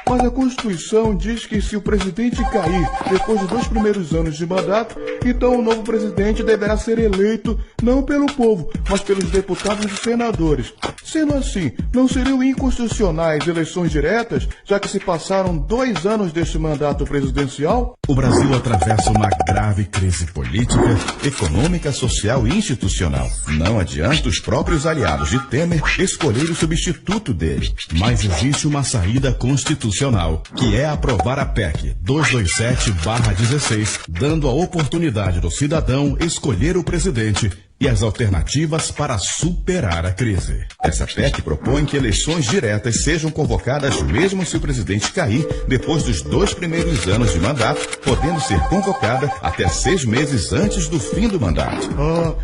mas a Constituição diz que se o presidente cair depois dos 2 primeiros anos de mandato, então o novo presidente deverá ser eleito não pelo povo, mas pelos deputados e senadores. Sendo assim, não seriam inconstitucionais eleições diretas, já que se passaram 2 anos deste mandato presidencial? O Brasil atravessa uma grave crise política, econômica, social e institucional. Não adianta os próprios aliados de Temer escolher o substituto dele. Mas existe uma saída constitucional, que é aprovar a PEC 227/16, dando a oportunidade do cidadão escolher o presidente e as alternativas para superar a crise. Essa PEC propõe que eleições diretas sejam convocadas mesmo se o presidente cair depois dos 2 primeiros anos de mandato, podendo ser convocada até 6 meses antes do fim do mandato.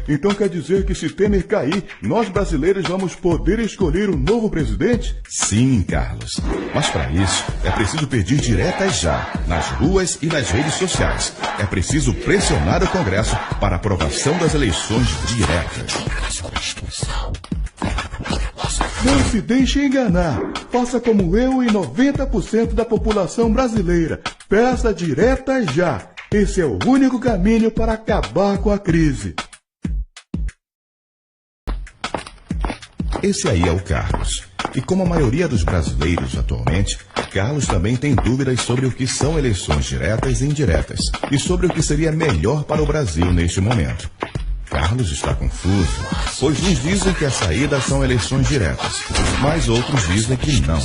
Então quer dizer que se Temer cair, nós brasileiros vamos poder escolher um novo presidente? Sim, Carlos. Mas para isso, é preciso pedir diretas já, nas ruas e nas redes sociais. É preciso pressionar o Congresso para a aprovação das eleições diretas. Não se deixe enganar. Faça como eu e 90% da população brasileira. Peça direta já. Esse é o único caminho para acabar com a crise. Esse aí é o Carlos. E como a maioria dos brasileiros atualmente, Carlos também tem dúvidas sobre o que são eleições diretas e indiretas e sobre o que seria melhor para o Brasil neste momento. Carlos está confuso, pois uns dizem que a saída são eleições diretas, mas outros dizem que não.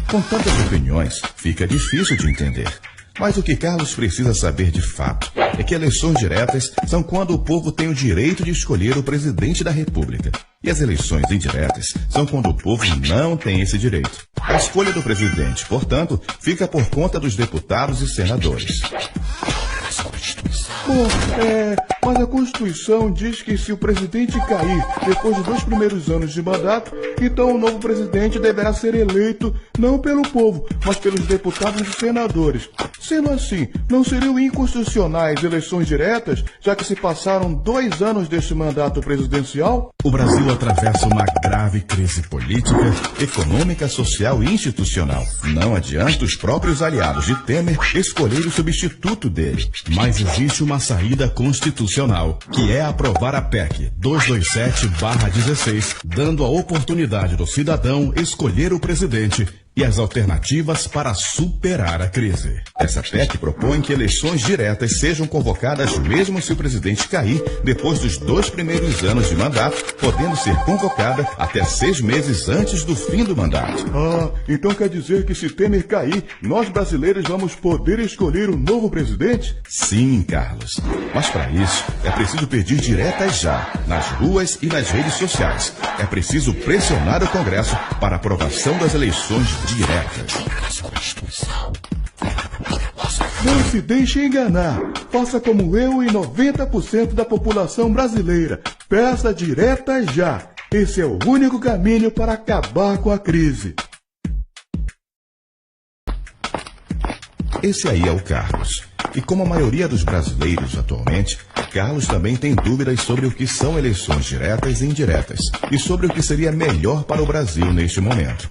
Com tantas opiniões, fica difícil de entender. Mas o que Carlos precisa saber de fato é que eleições diretas são quando o povo tem o direito de escolher o presidente da República. E as eleições indiretas são quando o povo não tem esse direito. A escolha do presidente, portanto, fica por conta dos deputados e senadores. Mas a Constituição diz que se o presidente cair depois dos 2 primeiros anos de mandato, então o novo presidente deverá ser eleito não pelo povo, mas pelos deputados e senadores. Sendo assim, não seriam inconstitucionais eleições diretas, já que se passaram 2 anos deste mandato presidencial? O Brasil atravessa uma grave crise política, econômica, social e institucional. Não adianta os próprios aliados de Temer escolher o substituto dele. Mas existe uma saída constitucional, que é aprovar a PEC 227/16, dando a oportunidade do cidadão escolher o presidente e as alternativas para superar a crise. Essa PEC propõe que eleições diretas sejam convocadas mesmo se o presidente cair depois dos 2 primeiros anos de mandato, podendo ser convocada até 6 meses antes do fim do mandato. Então quer dizer que se Temer cair, nós brasileiros vamos poder escolher um novo presidente? Sim, Carlos. Mas para isso, é preciso pedir diretas já, nas ruas e nas redes sociais. É preciso pressionar o Congresso para a aprovação das eleições diretas. Não se deixe enganar. Faça como eu e 90% da população brasileira. Peça direta já. Esse é o único caminho para acabar com a crise. Esse aí é o Carlos. E como a maioria dos brasileiros atualmente, Carlos também tem dúvidas sobre o que são eleições diretas e indiretas e sobre o que seria melhor para o Brasil neste momento.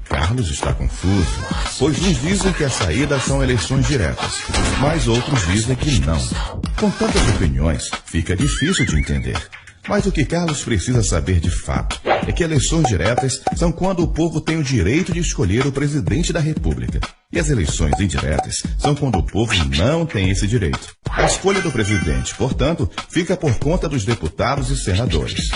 Carlos está confuso, pois uns dizem que a saída são eleições diretas, mas outros dizem que não. Com tantas opiniões, fica difícil de entender. Mas o que Carlos precisa saber de fato é que eleições diretas são quando o povo tem o direito de escolher o presidente da República. E as eleições indiretas são quando o povo não tem esse direito. A escolha do presidente, portanto, fica por conta dos deputados e senadores.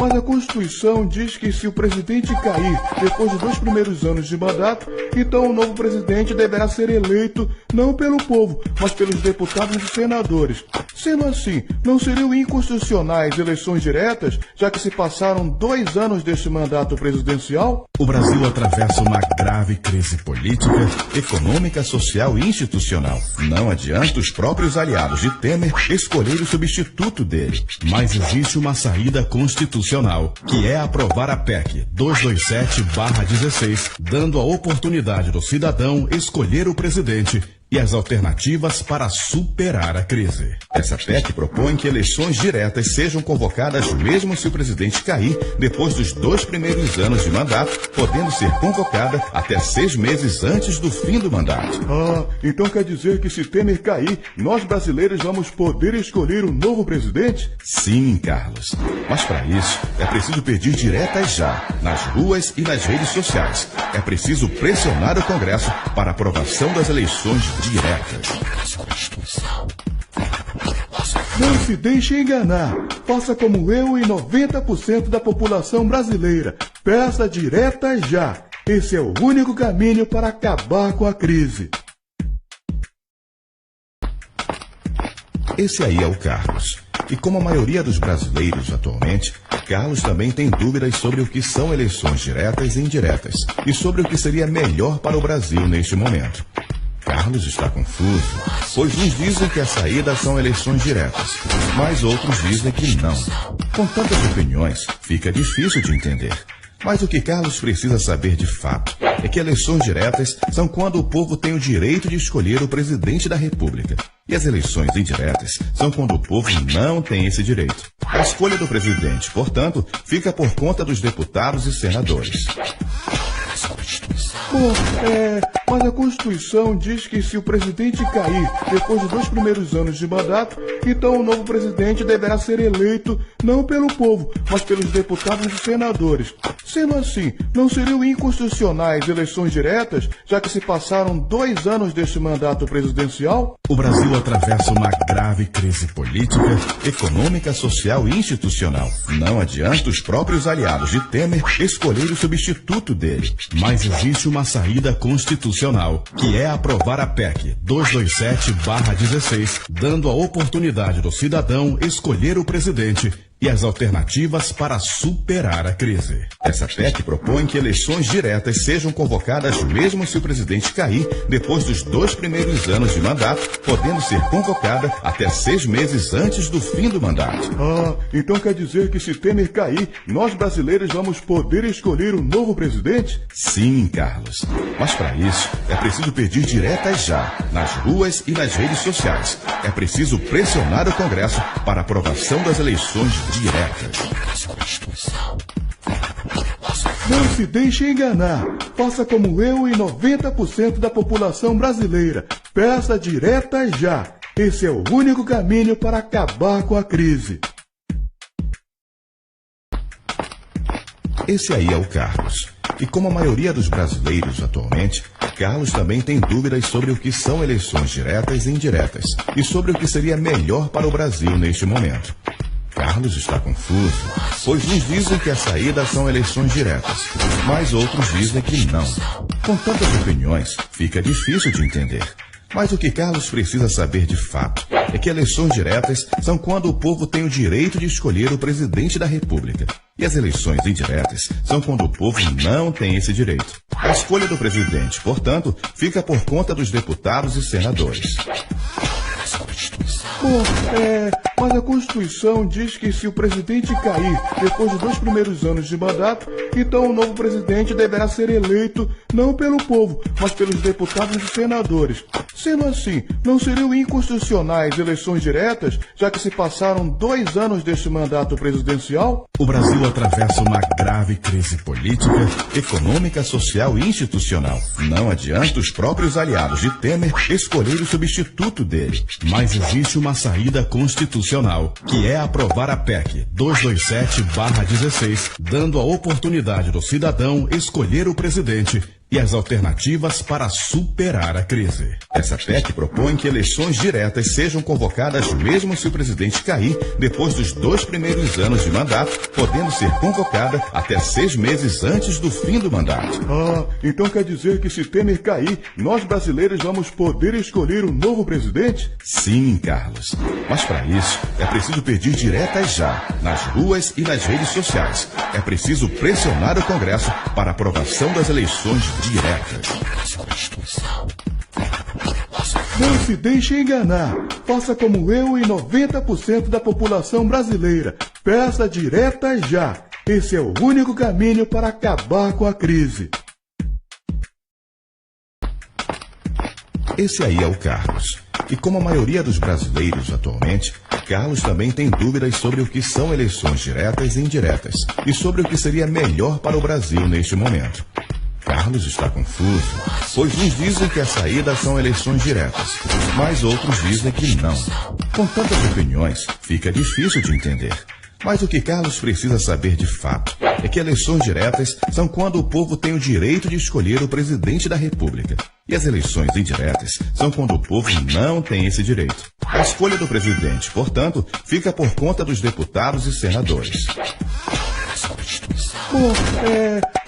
Mas a Constituição diz que se o presidente cair depois dos 2 primeiros anos de mandato, então o novo presidente deverá ser eleito não pelo povo, mas pelos deputados e senadores. Sendo assim, não seriam inconstitucionais eleições diretas, já que se passaram 2 anos deste mandato presidencial? O Brasil atravessa uma grave crise política, econômica, social e institucional. Não adianta os próprios aliados de Temer escolher o substituto dele. Mas existe uma saída constitucional, que é aprovar a PEC 227/16, dando a oportunidade do cidadão escolher o presidente e as alternativas para superar a crise. Essa PEC propõe que eleições diretas sejam convocadas mesmo se o presidente cair depois dos 2 primeiros anos de mandato, podendo ser convocada até 6 meses antes do fim do mandato. Então quer dizer que se Temer cair, nós brasileiros vamos poder escolher um novo presidente? Sim, Carlos. Mas para isso, é preciso pedir diretas já, nas ruas e nas redes sociais. É preciso pressionar o Congresso para aprovação das eleições diretas. Não se deixe enganar. Faça como eu e 90% da população brasileira. Peça diretas já. Esse é o único caminho para acabar com a crise. Esse aí é o Carlos. E como a maioria dos brasileiros atualmente, Carlos também tem dúvidas sobre o que são eleições diretas e indiretas e sobre o que seria melhor para o Brasil neste momento. Carlos está confuso, pois uns dizem que a saída são eleições diretas, mas outros dizem que não. Com tantas opiniões, fica difícil de entender. Mas o que Carlos precisa saber de fato é que eleições diretas são quando o povo tem o direito de escolher o presidente da República. E as eleições indiretas são quando o povo não tem esse direito. A escolha do presidente, portanto, fica por conta dos deputados e senadores. Mas a Constituição diz que se o presidente cair depois dos 2 primeiros anos de mandato, então o novo presidente deverá ser eleito não pelo povo, mas pelos deputados e senadores. Sendo assim, não seriam inconstitucionais eleições diretas, já que se passaram 2 anos deste mandato presidencial? O Brasil atravessa uma grave crise política, econômica, social e institucional. Não adianta os próprios aliados de Temer escolher o substituto dele. Mas existe uma saída constitucional, que é aprovar a PEC 227/16, dando a oportunidade do cidadão escolher o presidente e as alternativas para superar a crise. Essa PEC propõe que eleições diretas sejam convocadas mesmo se o presidente cair depois dos 2 primeiros anos de mandato, podendo ser convocada até 6 meses antes do fim do mandato. Então quer dizer que se Temer cair, nós brasileiros vamos poder escolher um novo presidente? Sim, Carlos. Mas para isso, é preciso pedir diretas já, nas ruas e nas redes sociais. É preciso pressionar o Congresso para aprovação das eleições diretas. Não se deixe enganar. Faça como eu e 90% da população brasileira. Peça diretas já. Esse é o único caminho para acabar com a crise. Esse aí é o Carlos. E como a maioria dos brasileiros atualmente, Carlos também tem dúvidas sobre o que são eleições diretas e indiretas e sobre o que seria melhor para o Brasil neste momento. Carlos está confuso, pois uns dizem que a saída são eleições diretas, mas outros dizem que não. Com tantas opiniões, fica difícil de entender. Mas o que Carlos precisa saber de fato é que eleições diretas são quando o povo tem o direito de escolher o presidente da República. E as eleições indiretas são quando o povo não tem esse direito. A escolha do presidente, portanto, fica por conta dos deputados e senadores. Mas a Constituição diz que se o presidente cair depois dos 2 primeiros anos de mandato, então o novo presidente deverá ser eleito não pelo povo, mas pelos deputados e senadores. Sendo assim, não seriam inconstitucionais eleições diretas, já que se passaram 2 anos deste mandato presidencial? O Brasil atravessa uma grave crise política, econômica, social e institucional. Não adianta os próprios aliados de Temer escolher o substituto dele. Mas existe uma saída constitucional, que é aprovar a PEC 227/16, dando a oportunidade do cidadão escolher o presidente e as alternativas para superar a crise. Essa PEC propõe que eleições diretas sejam convocadas mesmo se o presidente cair depois dos 2 primeiros anos de mandato, podendo ser convocada até 6 meses antes do fim do mandato. Então quer dizer que se Temer cair, nós brasileiros vamos poder escolher um novo presidente? Sim, Carlos. Mas para isso, é preciso pedir diretas já, nas ruas e nas redes sociais. É preciso pressionar o Congresso para aprovação das eleições diretas. Não se deixe enganar. Faça como eu e 90% da população brasileira. Peça diretas já. Esse é o único caminho para acabar com a crise. Esse aí é o Carlos. E como a maioria dos brasileiros atualmente, Carlos também tem dúvidas sobre o que são eleições diretas e indiretas e sobre o que seria melhor para o Brasil neste momento. Carlos está confuso, pois uns dizem que a saída são eleições diretas, mas outros dizem que não. Com tantas opiniões, fica difícil de entender. Mas o que Carlos precisa saber de fato é que eleições diretas são quando o povo tem o direito de escolher o presidente da República. E as eleições indiretas são quando o povo não tem esse direito. A escolha do presidente, portanto, fica por conta dos deputados e senadores. Bom,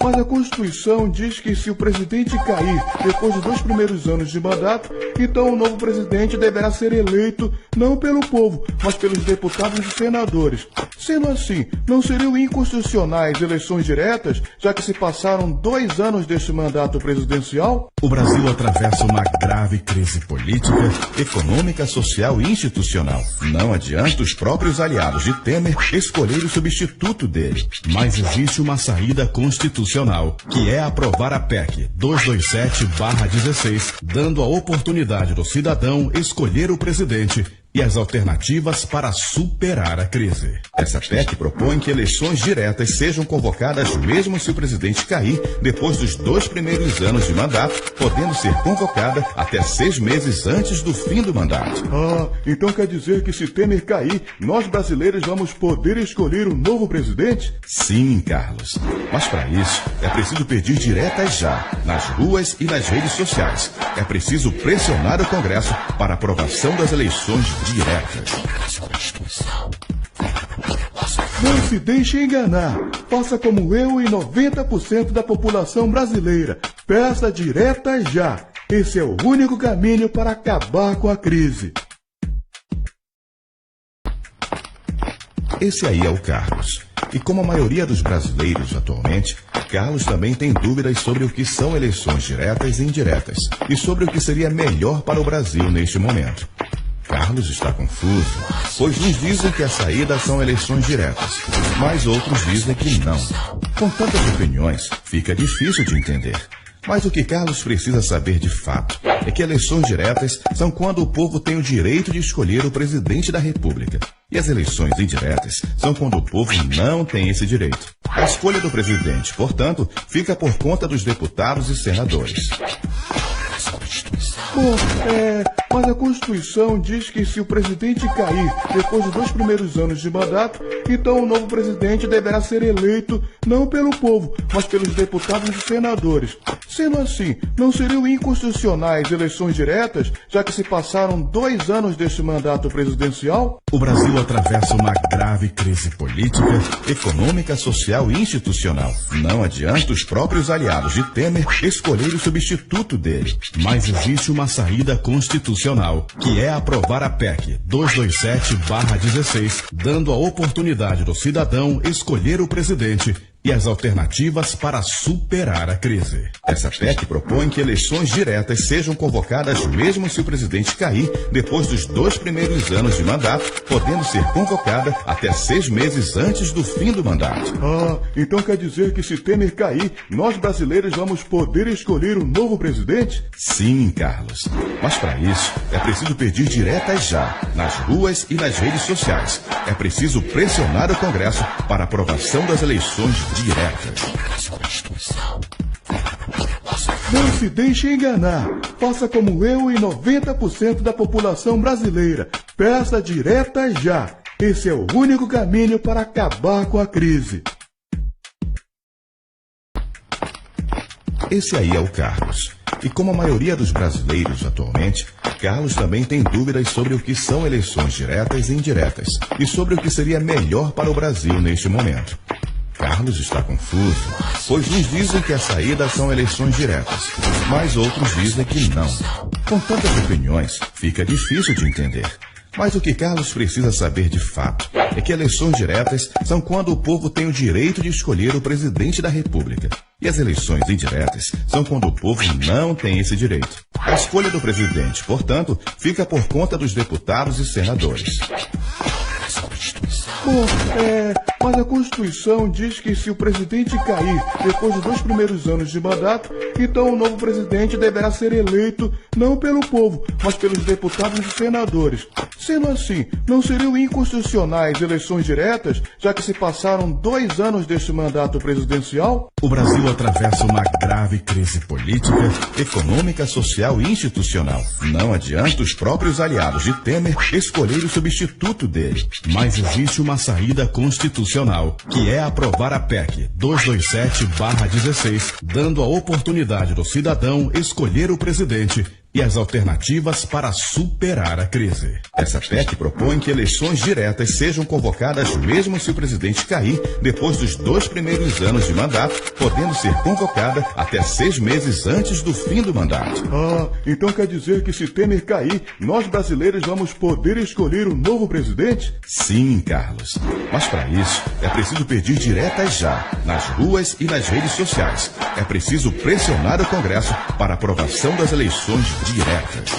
mas a Constituição diz que se o presidente cair depois dos 2 primeiros anos de mandato, então o novo presidente deverá ser eleito não pelo povo, mas pelos deputados e senadores. Sendo assim, não seriam inconstitucionais eleições diretas, já que se passaram 2 anos deste mandato presidencial? O Brasil atravessa uma grave crise política, econômica, social e institucional. Não adianta os próprios aliados de Temer escolher o substituto dele. Mas existe uma saída constitucional, que é aprovar a PEC 227/16, dando a oportunidade do cidadão escolher o presidente e as alternativas para superar a crise. Essa PEC propõe que eleições diretas sejam convocadas mesmo se o presidente cair depois dos 2 primeiros anos de mandato, podendo ser convocada até 6 meses antes do fim do mandato. Então quer dizer que se Temer cair, nós brasileiros vamos poder escolher um novo presidente? Sim, Carlos. Mas para isso, é preciso pedir diretas já, nas ruas e nas redes sociais. É preciso pressionar o Congresso para a aprovação das eleições diretas. Não se deixe enganar. Faça como eu e 90% da população brasileira. Peça direta já. Esse é o único caminho para acabar com a crise. Esse aí é o Carlos. E como a maioria dos brasileiros atualmente, Carlos também tem dúvidas sobre o que são eleições diretas e indiretas e sobre o que seria melhor para o Brasil neste momento. Carlos está confuso, pois uns dizem que a saída são eleições diretas, mas outros dizem que não. Com tantas opiniões, fica difícil de entender. Mas o que Carlos precisa saber de fato é que eleições diretas são quando o povo tem o direito de escolher o presidente da República. E as eleições indiretas são quando o povo não tem esse direito. A escolha do presidente, portanto, fica por conta dos deputados e senadores. Bom, mas a Constituição diz que se o presidente cair depois dos 2 primeiros anos de mandato, então o novo presidente deverá ser eleito não pelo povo, mas pelos deputados e senadores. Sendo assim, não seriam inconstitucionais eleições diretas, já que se passaram 2 anos deste mandato presidencial? O Brasil atravessa uma grave crise política, econômica, social e institucional. Não adianta os próprios aliados de Temer escolher o substituto dele. Mas existe uma saída constitucional, que é aprovar a PEC 227/16, dando a oportunidade do cidadão escolher o presidente e as alternativas para superar a crise. Essa PEC propõe que eleições diretas sejam convocadas mesmo se o presidente cair depois dos 2 primeiros anos de mandato, podendo ser convocada até 6 meses antes do fim do mandato. Então quer dizer que se Temer cair, nós brasileiros vamos poder escolher um novo presidente? Sim, Carlos. Mas para isso, é preciso pedir diretas já, nas ruas e nas redes sociais. É preciso pressionar o Congresso para a aprovação das eleições diretas. Não se deixe enganar. Faça como eu e 90% da população brasileira. Peça direta já. Esse é o único caminho para acabar com a crise. Esse aí é o Carlos. E como a maioria dos brasileiros atualmente, Carlos também tem dúvidas sobre o que são eleições diretas e indiretas e sobre o que seria melhor para o Brasil neste momento. Carlos está confuso, pois uns dizem que a saída são eleições diretas, mas outros dizem que não. Com tantas opiniões, fica difícil de entender. Mas o que Carlos precisa saber de fato é que eleições diretas são quando o povo tem o direito de escolher o presidente da República. E as eleições indiretas são quando o povo não tem esse direito. A escolha do presidente, portanto, fica por conta dos deputados e senadores. Bom, mas a Constituição diz que se o presidente cair depois dos 2 primeiros anos de mandato, então o novo presidente deverá ser eleito não pelo povo, mas pelos deputados e senadores. Sendo assim, não seriam inconstitucionais eleições diretas, já que se passaram 2 anos deste mandato presidencial? O Brasil atravessa uma grave crise política, econômica, social e institucional. Não adianta os próprios aliados de Temer escolher o substituto dele. Mas existe uma saída constitucional, que é aprovar a PEC 227/16, dando a oportunidade do cidadão escolher o presidente e as alternativas para superar a crise. Essa PEC propõe que eleições diretas sejam convocadas mesmo se o presidente cair depois dos 2 primeiros anos de mandato, podendo ser convocada até 6 meses antes do fim do mandato. Então quer dizer que se Temer cair, nós brasileiros vamos poder escolher um novo presidente? Sim, Carlos. Mas para isso, é preciso pedir diretas já, nas ruas e nas redes sociais. É preciso pressionar o Congresso para a aprovação das eleições diretas.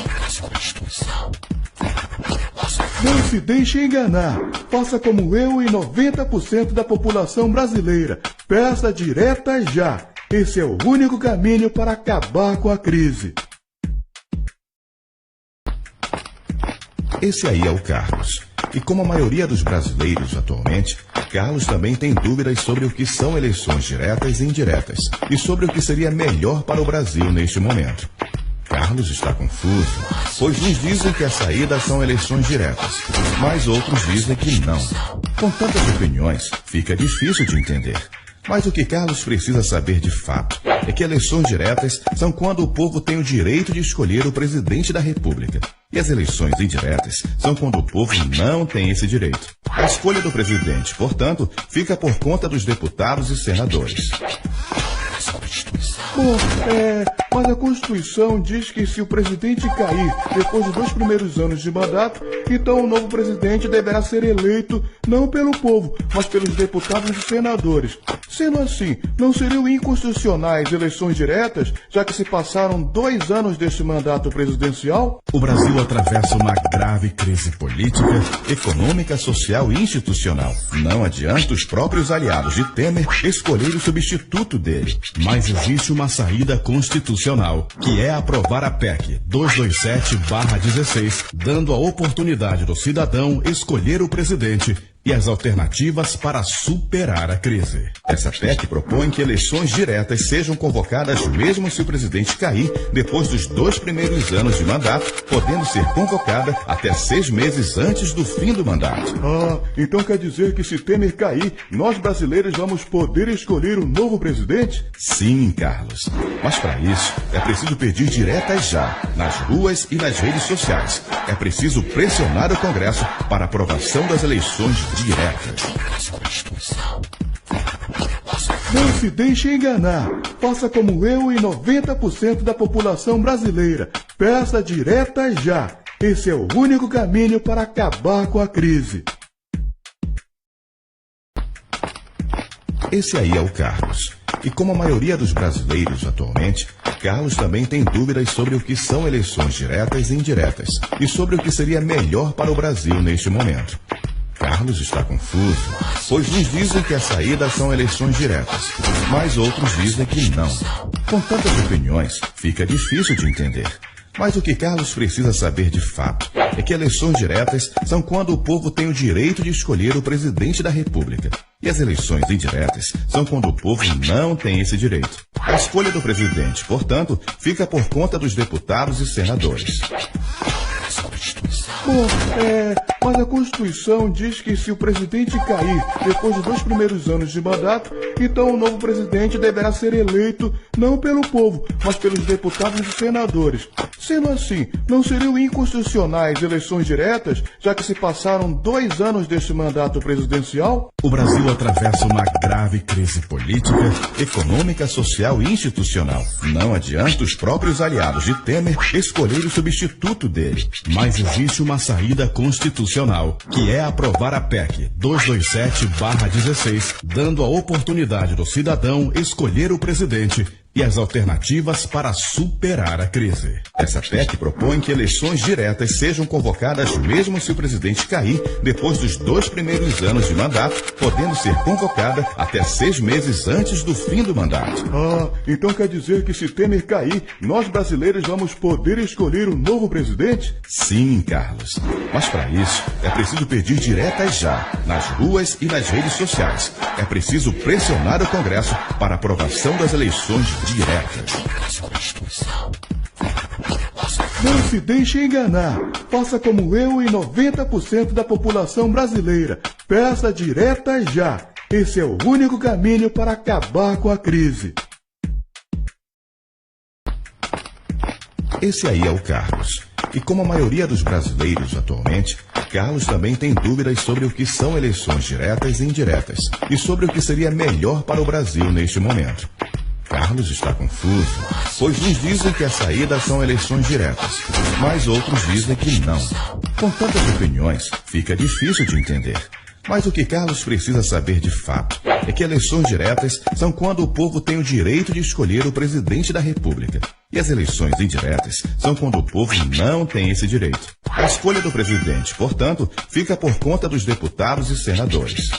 Não se deixe enganar. Faça como eu e 90% da população brasileira. Peça direta já. Esse é o único caminho para acabar com a crise. Esse aí é o Carlos. E como a maioria dos brasileiros atualmente, Carlos também tem dúvidas sobre o que são eleições diretas e indiretas e sobre o que seria melhor para o Brasil neste momento. Carlos está confuso, pois uns dizem que a saída são eleições diretas, mas outros dizem que não. Com tantas opiniões, fica difícil de entender. Mas o que Carlos precisa saber de fato é que eleições diretas são quando o povo tem o direito de escolher o presidente da República. E as eleições indiretas são quando o povo não tem esse direito. A escolha do presidente, portanto, fica por conta dos deputados e senadores. Mas a Constituição diz que se o presidente cair depois dos 2 primeiros anos de mandato, então o novo presidente deverá ser eleito não pelo povo, mas pelos deputados e senadores. Sendo assim, não seriam inconstitucionais eleições diretas, já que se passaram 2 anos deste mandato presidencial? O Brasil atravessa uma grave crise política, econômica, social e institucional. Não adianta os próprios aliados de Temer escolher o substituto dele. Mas existe uma saída constitucional, que é aprovar a PEC 227/16, dando a oportunidade do cidadão escolher o presidente e as alternativas para superar a crise. Essa PEC propõe que eleições diretas sejam convocadas mesmo se o presidente cair depois dos 2 primeiros anos de mandato, podendo ser convocada até 6 meses antes do fim do mandato. Então quer dizer que se Temer cair, nós brasileiros vamos poder escolher um novo presidente? Sim, Carlos. Mas para isso, é preciso pedir diretas já, nas ruas e nas redes sociais. É preciso pressionar o Congresso para a aprovação das eleições diretas. Não se deixe enganar. Faça como eu e 90% da população brasileira. Peça direta já. Esse é o único caminho para acabar com a crise. Esse aí é o Carlos. E como a maioria dos brasileiros atualmente, Carlos também tem dúvidas sobre o que são eleições diretas e indiretas e sobre o que seria melhor para o Brasil neste momento. Carlos está confuso, pois uns dizem que a saída são eleições diretas, mas outros dizem que não. Com tantas opiniões, fica difícil de entender. Mas o que Carlos precisa saber de fato é que eleições diretas são quando o povo tem o direito de escolher o presidente da República. E as eleições indiretas são quando o povo não tem esse direito. A escolha do presidente, portanto, fica por conta dos deputados e senadores. Mas a Constituição diz que se o presidente cair depois dos 2 primeiros anos de mandato, então o novo presidente deverá ser eleito não pelo povo, mas pelos deputados e senadores. Sendo assim, não seriam inconstitucionais eleições diretas, já que se passaram 2 anos deste mandato presidencial? O Brasil atravessa uma grave crise política, econômica, social e institucional. Não adianta os próprios aliados de Temer escolher o substituto dele. Mas existe uma saída constitucional, que é aprovar a PEC 227/16, dando a oportunidade do cidadão escolher o presidente e as alternativas para superar a crise. Essa PEC propõe que eleições diretas sejam convocadas mesmo se o presidente cair depois dos 2 primeiros anos de mandato, podendo ser convocada até 6 meses antes do fim do mandato. Então quer dizer que se Temer cair, nós brasileiros vamos poder escolher um novo presidente? Sim, Carlos. Mas para isso, é preciso pedir diretas já, nas ruas e nas redes sociais. É preciso pressionar o Congresso para aprovação das eleições diretas. Não se deixe enganar. Faça como eu e 90% da população brasileira. Peça diretas já. Esse é o único caminho para acabar com a crise. Esse aí é o Carlos. E como a maioria dos brasileiros atualmente, Carlos também tem dúvidas sobre o que são eleições diretas e indiretas e sobre o que seria melhor para o Brasil neste momento. Carlos está confuso, pois uns dizem que a saída são eleições diretas, mas outros dizem que não. Com tantas opiniões, fica difícil de entender. Mas o que Carlos precisa saber de fato é que eleições diretas são quando o povo tem o direito de escolher o presidente da República. E as eleições indiretas são quando o povo não tem esse direito. A escolha do presidente, portanto, fica por conta dos deputados e senadores.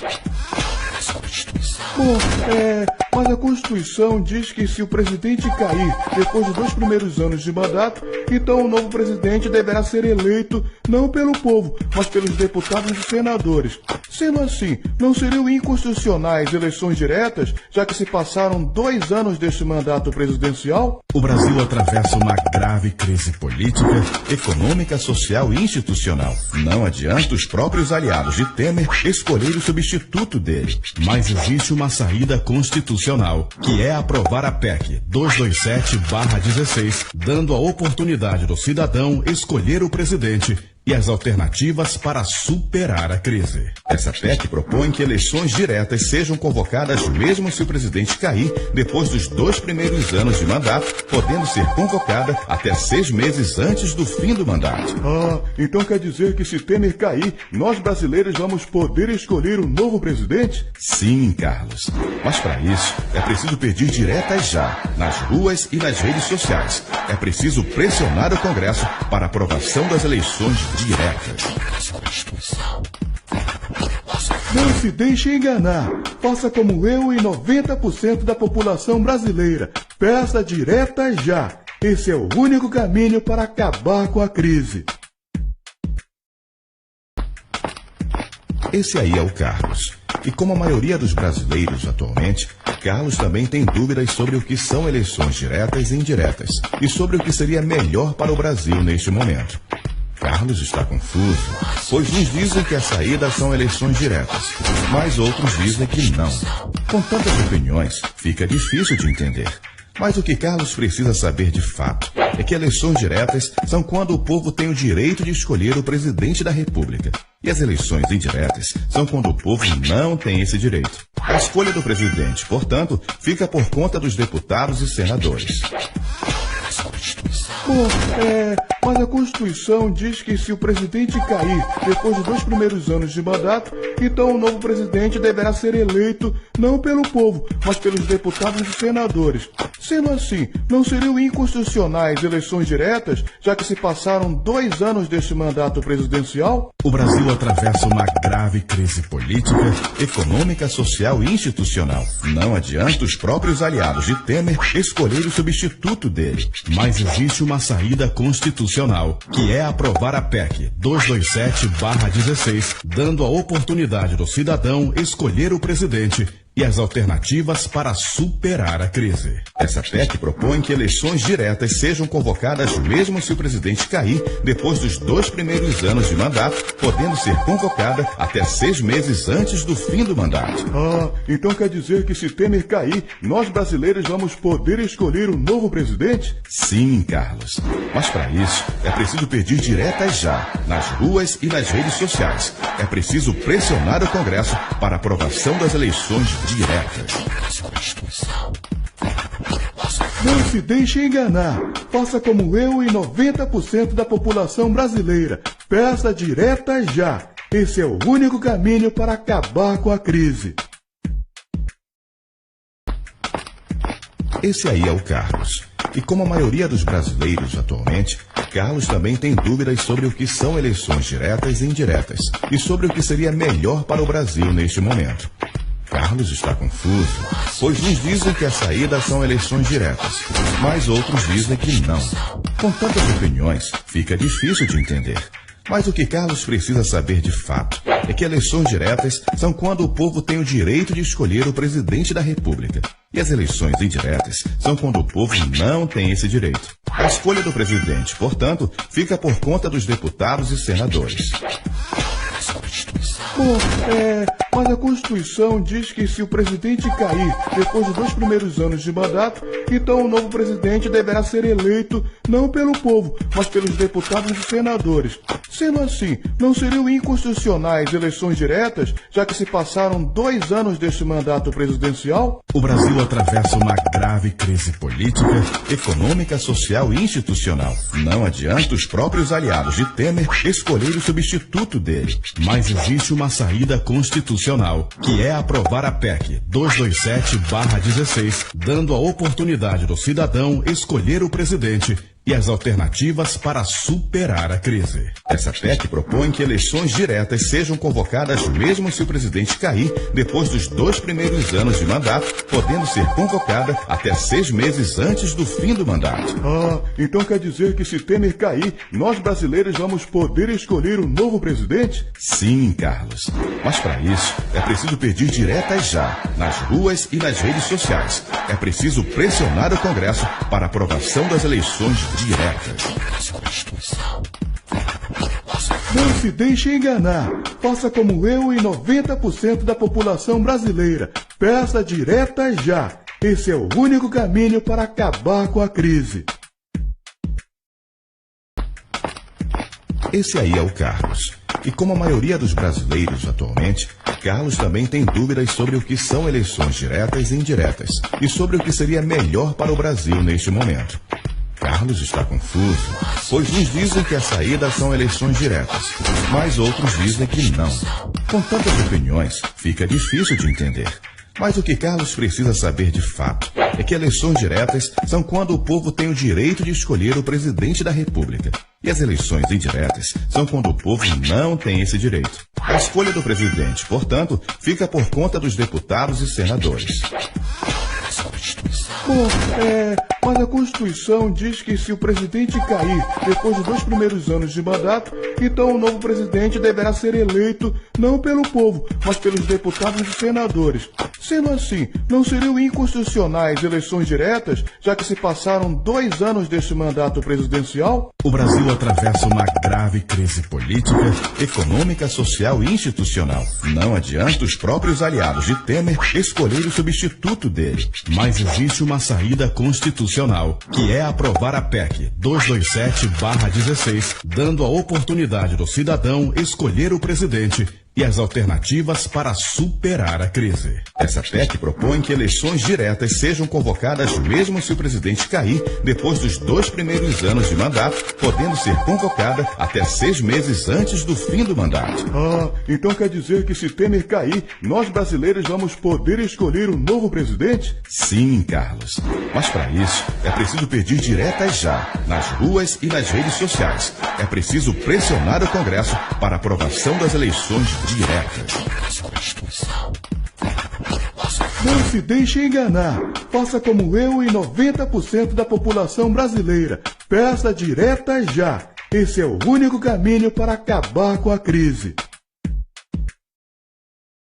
Mas a Constituição diz que se o presidente cair depois dos 2 primeiros anos de mandato, então o novo presidente deverá ser eleito não pelo povo, mas pelos deputados e senadores. Sendo assim, não seriam inconstitucionais eleições diretas, já que se passaram 2 anos deste mandato presidencial? O Brasil atravessa uma grave crise política, econômica, social e institucional. Não adianta os próprios aliados de Temer escolher o substituto dele. Mas existe uma saída constitucional, que é aprovar a PEC 227/16, dando a oportunidade do cidadão escolher o presidente e as alternativas para superar a crise. Essa PEC propõe que eleições diretas sejam convocadas mesmo se o presidente cair depois dos 2 primeiros anos de mandato, podendo ser convocada até 6 meses antes do fim do mandato. Então quer dizer que se Temer cair, nós brasileiros vamos poder escolher um novo presidente? Sim, Carlos. Mas para isso, é preciso pedir diretas já, nas ruas e nas redes sociais. É preciso pressionar o Congresso para aprovação das eleições diretas. Não se deixe enganar. Faça como eu e 90% da população brasileira. Peça diretas já. Esse é o único caminho para acabar com a crise. Esse aí é o Carlos. E como a maioria dos brasileiros atualmente, Carlos também tem dúvidas sobre o que são eleições diretas e indiretas e sobre o que seria melhor para o Brasil neste momento. Carlos está confuso, pois uns dizem que a saída são eleições diretas, mas outros dizem que não. Com tantas opiniões, fica difícil de entender. Mas o que Carlos precisa saber de fato é que eleições diretas são quando o povo tem o direito de escolher o presidente da República. E as eleições indiretas são quando o povo não tem esse direito. A escolha do presidente, portanto, fica por conta dos deputados e senadores. Mas a Constituição diz que se o presidente cair depois dos 2 primeiros anos de mandato, então o novo presidente deverá ser eleito não pelo povo, mas pelos deputados e senadores. Sendo assim, não seriam inconstitucionais eleições diretas, já que se passaram 2 anos deste mandato presidencial? O Brasil atravessa uma grave crise política, econômica, social e institucional. Não adianta os próprios aliados de Temer escolher o substituto dele. Mas existe uma saída constitucional, que é aprovar a PEC 227/16, dando a oportunidade do cidadão escolher o presidente e as alternativas para superar a crise. Essa PEC propõe que eleições diretas sejam convocadas mesmo se o presidente cair depois dos 2 primeiros anos de mandato, podendo ser convocada até 6 meses antes do fim do mandato. Então quer dizer que se Temer cair, nós brasileiros vamos poder escolher um novo presidente? Sim, Carlos. Mas para isso, é preciso pedir diretas já, nas ruas e nas redes sociais. É preciso pressionar o Congresso para aprovação das eleições diretas. Não se deixe enganar. Faça como eu e 90% da população brasileira. Peça diretas já. Esse é o único caminho para acabar com a crise. Esse aí é o Carlos. E como a maioria dos brasileiros atualmente, Carlos também tem dúvidas sobre o que são eleições diretas e indiretas e sobre o que seria melhor para o Brasil neste momento. Carlos está confuso, pois uns dizem que a saída são eleições diretas, mas outros dizem que não. Com tantas opiniões, fica difícil de entender. Mas o que Carlos precisa saber de fato é que eleições diretas são quando o povo tem o direito de escolher o presidente da República. E as eleições indiretas são quando o povo não tem esse direito. A escolha do presidente, portanto, fica por conta dos deputados e senadores. Bom, mas a Constituição diz que se o presidente cair depois dos 2 primeiros anos de mandato, então o novo presidente deverá ser eleito não pelo povo, mas pelos deputados e senadores. Sendo assim, não seriam inconstitucionais eleições diretas, já que se passaram 2 anos deste mandato presidencial? O Brasil atravessa uma grave crise política, econômica, social e institucional. Não adianta os próprios aliados de Temer escolher o substituto dele. Mas existe uma saída constitucional, que é aprovar a PEC 227/16, dando a oportunidade do cidadão escolher o presidente e as alternativas para superar a crise. Essa PEC propõe que eleições diretas sejam convocadas mesmo se o presidente cair depois dos 2 primeiros anos de mandato, podendo ser convocada até 6 meses antes do fim do mandato. Então quer dizer que se Temer cair, nós brasileiros vamos poder escolher um novo presidente? Sim, Carlos. Mas para isso, é preciso pedir diretas já, nas ruas e nas redes sociais. É preciso pressionar o Congresso para a aprovação das eleições diretas. Não se deixe enganar. Faça como eu e 90% da população brasileira. Peça direta já. Esse é o único caminho para acabar com a crise. Esse aí é o Carlos. E como a maioria dos brasileiros atualmente, Carlos também tem dúvidas sobre o que são eleições diretas e indiretas e sobre o que seria melhor para o Brasil neste momento. Carlos está confuso, pois uns dizem que a saída são eleições diretas, mas outros dizem que não. Com tantas opiniões, fica difícil de entender. Mas o que Carlos precisa saber de fato é que eleições diretas são quando o povo tem o direito de escolher o presidente da República. E as eleições indiretas são quando o povo não tem esse direito. A escolha do presidente, portanto, fica por conta dos deputados e senadores. Bom, mas a Constituição diz que se o presidente cair depois dos 2 primeiros anos de mandato, então o novo presidente deverá ser eleito não pelo povo, mas pelos deputados e senadores. Sendo assim, não seriam inconstitucionais eleições diretas, já que se passaram 2 anos deste mandato presidencial? O Brasil atravessa uma grave crise política, econômica, social e institucional. Não adianta os próprios aliados de Temer escolher o substituto dele. Mas existe uma saída constitucional, que é aprovar a PEC 227/16, dando a oportunidade do cidadão escolher o presidente e as alternativas para superar a crise. Essa PEC propõe que eleições diretas sejam convocadas mesmo se o presidente cair depois dos 2 primeiros anos de mandato, podendo ser convocada até 6 meses antes do fim do mandato. Então quer dizer que se Temer cair, nós brasileiros vamos poder escolher um novo presidente? Sim, Carlos. Mas para isso, é preciso pedir diretas já, nas ruas e nas redes sociais. É preciso pressionar o Congresso para a aprovação das eleições diretas. Não se deixe enganar. Faça como eu e 90% da população brasileira. Peça direta já. Esse é o único caminho para acabar com a crise.